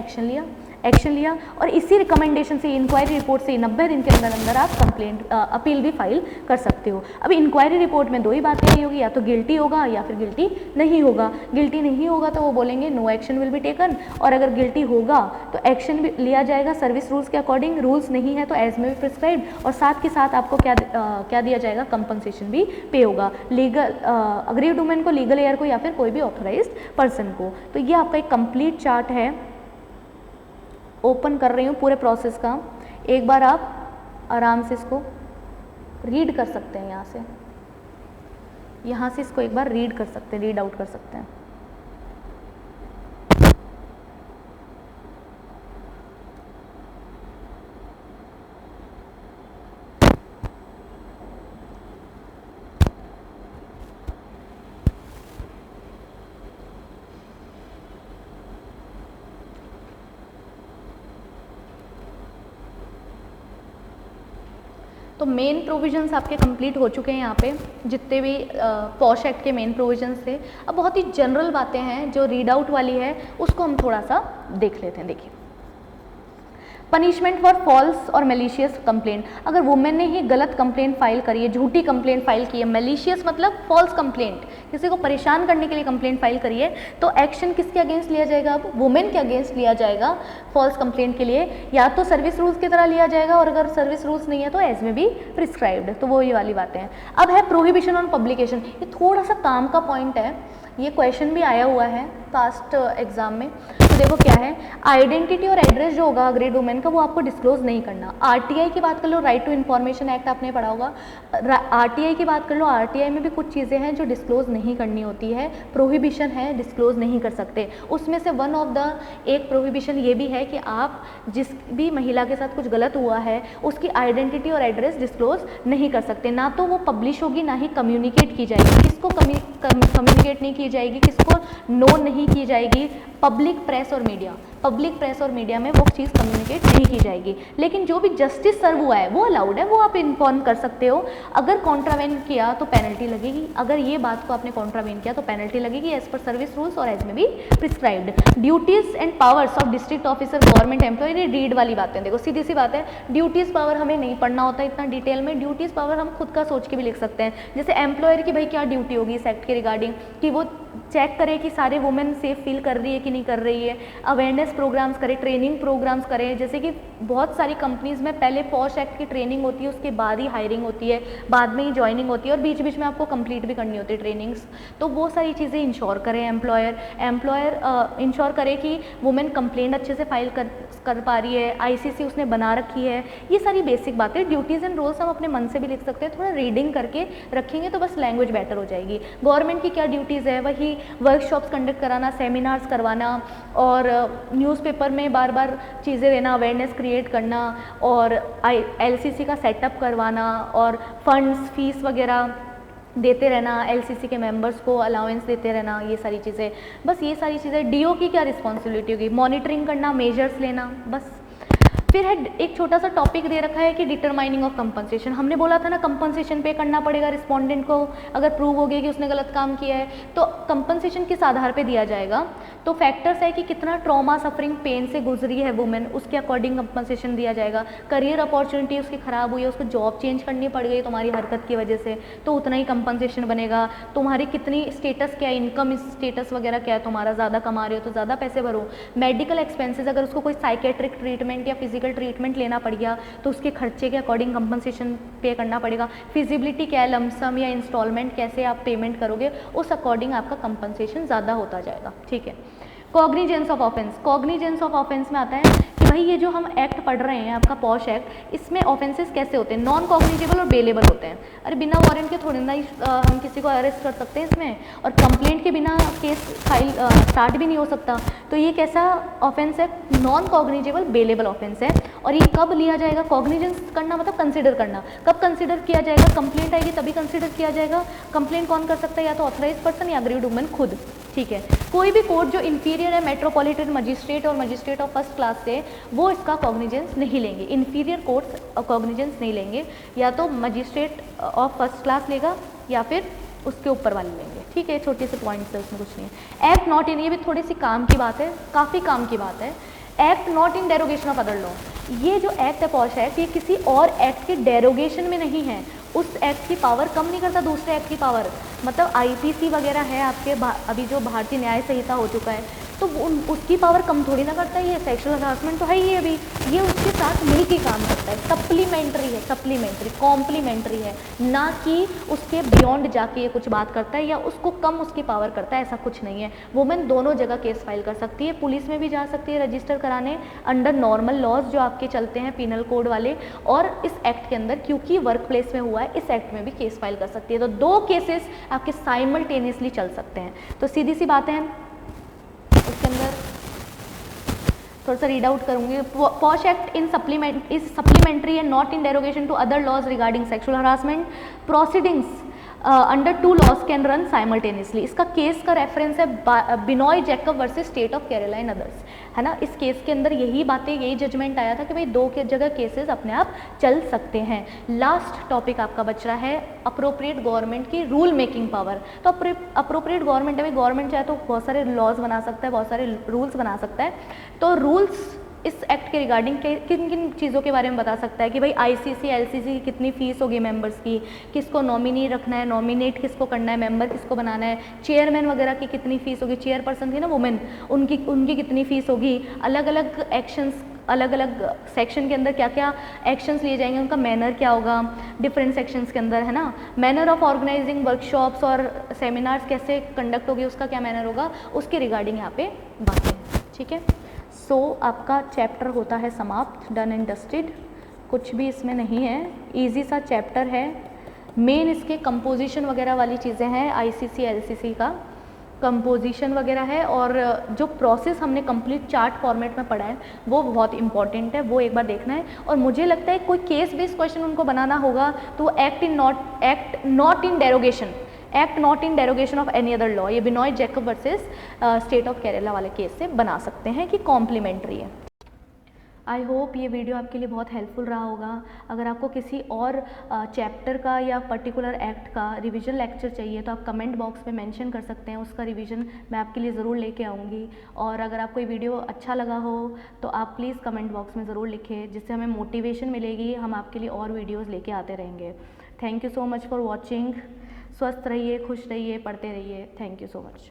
एक्शन लिया और इसी रिकमेंडेशन से, इंक्वायरी रिपोर्ट से 90 दिन के अंदर अंदर आप कंप्लेंट अपील भी फाइल कर सकते हो। अब इंक्वायरी रिपोर्ट में 2 ही बातें आई होगी, या तो गिल्टी होगा या फिर गिल्टी नहीं होगा। गिल्टी नहीं होगा तो वो बोलेंगे no action will be taken, और अगर गिल्टी होगा तो एक्शन भी लिया जाएगा सर्विस रूल्स के अकॉर्डिंग, रूल्स नहीं है तो एज में भी प्रिस्क्राइब, और साथ के साथ आपको क्या दिया जाएगा, कंपनसेशन भी पे होगा लीगल अग्रीव्ड वुमेन को, लीगल एयर को, या फिर कोई भी ऑथराइज्ड पर्सन को। तो ये आपका एक कंप्लीट चार्ट है, ओपन कर रही हूँ पूरे प्रोसेस का, एक बार आप आराम से इसको रीड कर सकते हैं, यहाँ से इसको एक बार रीड कर सकते हैं, रीड आउट कर सकते हैं। तो मेन प्रोविजंस आपके कंप्लीट हो चुके हैं यहाँ पे, जितने भी पॉश एक्ट के मेन प्रोविजंस थे। अब बहुत ही जनरल बातें हैं, जो रीड आउट वाली है उसको हम थोड़ा सा देख लेते हैं। देखिए, पनिशमेंट फॉर फॉल्स और मेलिशियस कंप्लेंट। अगर वुमेन ने ही गलत कंप्लेंट फाइल करी है, झूठी कंप्लेंट फाइल की है, मेलिशियस मतलब फॉल्स कंप्लेंट, किसी को परेशान करने के लिए कंप्लेंट फाइल करी है, तो एक्शन किसके अगेंस्ट लिया जाएगा, अब वुमेन के अगेंस्ट लिया जाएगा। फॉल्स कंप्लेंट के लिए या तो सर्विस रूल्स की तरह लिया जाएगा, और अगर सर्विस रूल्स नहीं है तो एज में भी प्रिस्क्राइब्ड। तो वो ये वाली बातें हैं। अब है प्रोहिबिशन ऑन पब्लिकेशन, ये थोड़ा सा काम का पॉइंट है, ये क्वेश्चन भी आया हुआ है पास्ट एग्जाम में। तो देखो क्या है, आइडेंटिटी और एड्रेस जो होगा अग्रीड वुमेन का, वो आपको डिस्क्लोज नहीं करना। आरटीआई की बात कर लो, राइट टू इन्फॉर्मेशन एक्ट आपने पढ़ा होगा, आरटीआई की बात कर लो, आरटीआई में भी कुछ चीज़ें हैं जो डिस्क्लोज नहीं करनी होती है, प्रोहिबिशन है, डिस्क्लोज नहीं कर सकते। उसमें से वन ऑफ द एक प्रोहिबिशन ये भी है कि आप जिस भी महिला के साथ कुछ गलत हुआ है उसकी आइडेंटिटी और एड्रेस डिस्क्लोज नहीं कर सकते। ना तो वो पब्लिश होगी, ना ही कम्युनिकेट की जाएगी। किसको कम्युनिकेट नहीं की जाएगी, किसको नोन नहीं की जाएगी, पब्लिक प्रेस और मीडिया। पब्लिक प्रेस और मीडिया में वो चीज़ कम्युनिकेट नहीं की जाएगी। लेकिन जो भी जस्टिस सर्व हुआ है वो अलाउड है, वो आप इन्फॉर्म कर सकते हो। अगर कॉन्ट्रावेन किया तो पेनल्टी लगेगी, अगर ये बात को आपने कॉन्ट्रावेन किया तो पेनल्टी लगेगी एज पर सर्विस रूल्स और एज में भी prescribed. Duties and powers of district officer, government employ, ये रीड वाली बातें। देखो सीधी सी बात है, ड्यूटीज पावर हमें नहीं पढ़ना होता इतना डिटेल में, ड्यूटीज पावर हम खुद का सोच के भी लिख सकते हैं। जैसे एम्प्लॉयर की भाई क्या ड्यूटी होगी इस एक्ट के रिगार्डिंग, कि वो चेक करे कि सारे वुमेन सेफ फील कर रही है कि नहीं कर रही है, अवेयरनेस प्रोग्राम्स करे, ट्रेनिंग प्रोग्राम्स करें। जैसे कि बहुत सारी कंपनीज़ में पहले पॉश एक्ट की ट्रेनिंग होती है, उसके बाद ही हायरिंग होती है, बाद में ही ज्वाइनिंग होती है, और बीच बीच में आपको कंप्लीट भी करनी होती है ट्रेनिंग्स। तो वो सारी चीज़ें इंश्योर करें एम्प्लॉयर इंश्योर करे कि वुमेन कंप्लेंट अच्छे से फाइल कर पा रही है, आईसीसी उसने बना रखी है। ये सारी बेसिक बातें, ड्यूटीज़ एंड रोल्स हम अपने मन से भी लिख सकते हैं, थोड़ा रीडिंग करके रखेंगे तो बस लैंग्वेज बेटर हो जाएगी। गवर्नमेंट की क्या ड्यूटीज़ है, वही वर्कशॉप्स कंडक्ट कराना, सेमिनार्स करवाना, और न्यूज़पेपर में बार बार चीज़ें देना, अवेयरनेस क्रिएट करना, और एलसीसी का सेटअप करवाना, और फंड्स फीस वगैरह देते रहना, एलसीसी के मेंबर्स को अलाउंस देते रहना, ये सारी चीज़ें। बस ये सारी चीज़ें। डीओ की क्या रिस्पॉन्सिबिलिटी होगी, मॉनिटरिंग करना, मेजर्स लेना, बस। फिर है एक छोटा सा टॉपिक दे रखा है कि डिटरमाइनिंग ऑफ कंपनसेशन। हमने बोला था ना कंपनसेशन पे करना पड़ेगा रिस्पोंडेंट को, अगर प्रूव हो गया कि उसने गलत काम किया है। तो कंपनसेशन किस आधार पे दिया जाएगा, तो फैक्टर्स है कि कितना ट्रॉमा, सफरिंग, पेन से गुजरी है वुमेन, उसके अकॉर्डिंग कंपनसेशन दिया जाएगा। करियर अपॉर्चुनिटी उसकी ख़राब हुई है, उसको जॉब चेंज करनी पड़ गई तुम्हारी हरकत की वजह से, तो उतना ही कंपनसेशन बनेगा। तुम्हारी कितनी स्टेटस क्या है, इनकम स्टेटस वगैरह क्या है तुम्हारा, ज़्यादा कमा रहे हो तो ज़्यादा पैसे भरो। मेडिकल एक्सपेंसेस, अगर उसको कोई साइकेट्रिक ट्रीटमेंट या फिजिकल ट्रीटमेंट लेना पड़ गया तो उसके खर्चे के अकॉर्डिंग कंपनसेशन पे करना पड़ेगा। फिजिबिलिटी क्या है, लमसम या इंस्टॉलमेंट कैसे आप पेमेंट करोगे, उस अकॉर्डिंग आपका कंपनसेशन ज़्यादा होता जाएगा, ठीक है। Cognizance of offence, cognizance of offence में आता है कि भाई ये जो हम एक्ट पढ़ रहे हैं आपका पॉश एक्ट, इसमें ऑफेंसेस कैसे होते हैं, नॉन कॉग्निजेबल और बेलेबल होते हैं। अरे बिना वारंट के थोड़ी ना हम किसी को अरेस्ट कर सकते हैं इसमें, और कंप्लेंट के बिना केस फाइल स्टार्ट भी नहीं हो सकता। तो ये कैसा ऑफेंस है, नॉन कॉग्निजेबल बेलेबल ऑफेंस है। और ये कब लिया जाएगा, कॉग्निजेंस करना मतलब कंसिडर करना, कब कंसिडर किया जाएगा, कंप्लेंट आएगी तभी कंसिडर किया जाएगा। कंप्लेंट कौन कर सकता है, या तो ऑथराइज पर्सन या अग्रीव्ड वुमन खुद, ठीक है। कोई भी कोर्ट जो इंफीरियर है मेट्रोपॉलिटन मजिस्ट्रेट और मजिस्ट्रेट ऑफ फर्स्ट क्लास से, वो इसका कॉग्निजेंस नहीं लेंगे, इंफीरियर कोर्ट्स कॉग्निजेंस नहीं लेंगे, या तो मजिस्ट्रेट ऑफ फर्स्ट क्लास लेगा या फिर उसके ऊपर वाले लेंगे, ठीक है। छोटे से पॉइंट्स है, उसमें कुछ नहीं है। एक्ट नॉट इन, ये भी थोड़ी सी काम की बात है, काफ़ी काम की बात है। Act not in derogation of other law, ये जो एक्ट है पॉश एक्ट, ये किसी और एक्ट के डेरोगेशन में नहीं है, उस एक्ट की पावर कम नहीं करता दूसरे एक्ट की पावर। मतलब आईपीसी वगैरह है आपके, अभी जो भारतीय न्याय संहिता हो चुका है, तो उसकी पावर कम थोड़ी ना करता है। ये सेक्सुअल हरासमेंट तो है ही अभी, ये उसके साथ मिलकर काम करता है, सप्लीमेंट्री है, सप्लीमेंट्री कॉम्प्लीमेंट्री है, ना कि उसके बियॉन्ड जाके ये कुछ बात करता है या उसको कम उसकी पावर करता है, ऐसा कुछ नहीं है। वुमेन दोनों जगह केस फाइल कर सकती है, पुलिस में भी जा सकती है रजिस्टर कराने अंडर नॉर्मल लॉज जो आपके चलते हैं पिनल कोड वाले, और इस एक्ट के अंदर क्योंकि वर्क प्लेस में हुआ है, इस एक्ट में भी केस फाइल कर सकती है। तो दो केसेस आपके साइमल्टेनियसली चल सकते हैं। तो सीधी सी बातें हैं, उसके अंदर थोड़ा सा रीड आउट करूंगी। POSH act in supplementary and not in derogation to other laws regarding sexual harassment proceedings under two laws can run simultaneously. इसका केस का रेफरेंस है Binoy Jacob versus state of Kerala and others, है ना। इस केस के अंदर यही बातें, यही जजमेंट आया था कि भाई दो के जगह केसेस अपने आप चल सकते हैं। लास्ट टॉपिक आपका बच रहा है अप्रोप्रिएट गवर्नमेंट की रूल मेकिंग पावर। तो अप्रोप्रिएट गवर्नमेंट है, गवर्नमेंट चाहे तो बहुत सारे लॉज बना सकता है, बहुत सारे रूल्स बना सकता है। तो रूल्स इस एक्ट के रिगार्डिंग किन किन चीज़ों के बारे में बता सकता है कि भाई आईसीसी एलसीसी की कितनी फ़ीस होगी मेंबर्स की, किसको नॉमिनी रखना है, नॉमिनेट किसको करना है, मेंबर किसको बनाना है, चेयरमैन वगैरह की कितनी फ़ीस होगी, चेयरपर्सन थी ना वुमेन, उनकी कितनी फ़ीस होगी, अलग अलग एक्शंस, अलग अलग सेक्शन के अंदर क्या क्या एक्शंस लिए जाएंगे, उनका मैनर क्या होगा डिफरेंट सेक्शंस के अंदर, है ना। मैनर ऑफ ऑर्गेनाइजिंग वर्कशॉप्स और सेमिनार्स कैसे कंडक्ट होगी, उसका क्या मैनर होगा, उसके रिगार्डिंग यहाँ पे बातें, ठीक है। सो आपका चैप्टर होता है समाप्त, डन एंड डस्टेड, कुछ भी इसमें नहीं है, इजी सा चैप्टर है। मेन इसके कंपोजिशन वगैरह वाली चीज़ें हैं, आईसीसी एलसीसी का कंपोजिशन वगैरह है, और जो प्रोसेस हमने कंप्लीट चार्ट फॉर्मेट में पढ़ा है वो बहुत इंपॉर्टेंट है, वो एक बार देखना है। और मुझे लगता है कोई केस बेस्ड क्वेश्चन उनको बनाना होगा तो act not in derogation, act not in derogation of any other law, ये Binoy Jacob versus state of Kerala वाले केस से बना सकते हैं कि कॉम्प्लीमेंट्री है। आई होप ये वीडियो आपके लिए बहुत हेल्पफुल रहा होगा। अगर आपको किसी और चैप्टर का या पर्टिकुलर एक्ट का रिवीजन लेक्चर चाहिए तो आप कमेंट बॉक्स में मेंशन कर सकते हैं, उसका रिवीजन मैं आपके लिए ज़रूर लेके आऊँगी। और अगर आपको ये वीडियो अच्छा लगा हो तो आप प्लीज़ कमेंट बॉक्स में ज़रूर लिखें, जिससे हमें मोटिवेशन मिलेगी, हम आपके लिए और वीडियोज़ लेके आते रहेंगे। Thank you so much for watching. स्वस्थ रहिए, खुश रहिए, पढ़ते रहिए। Thank you so much.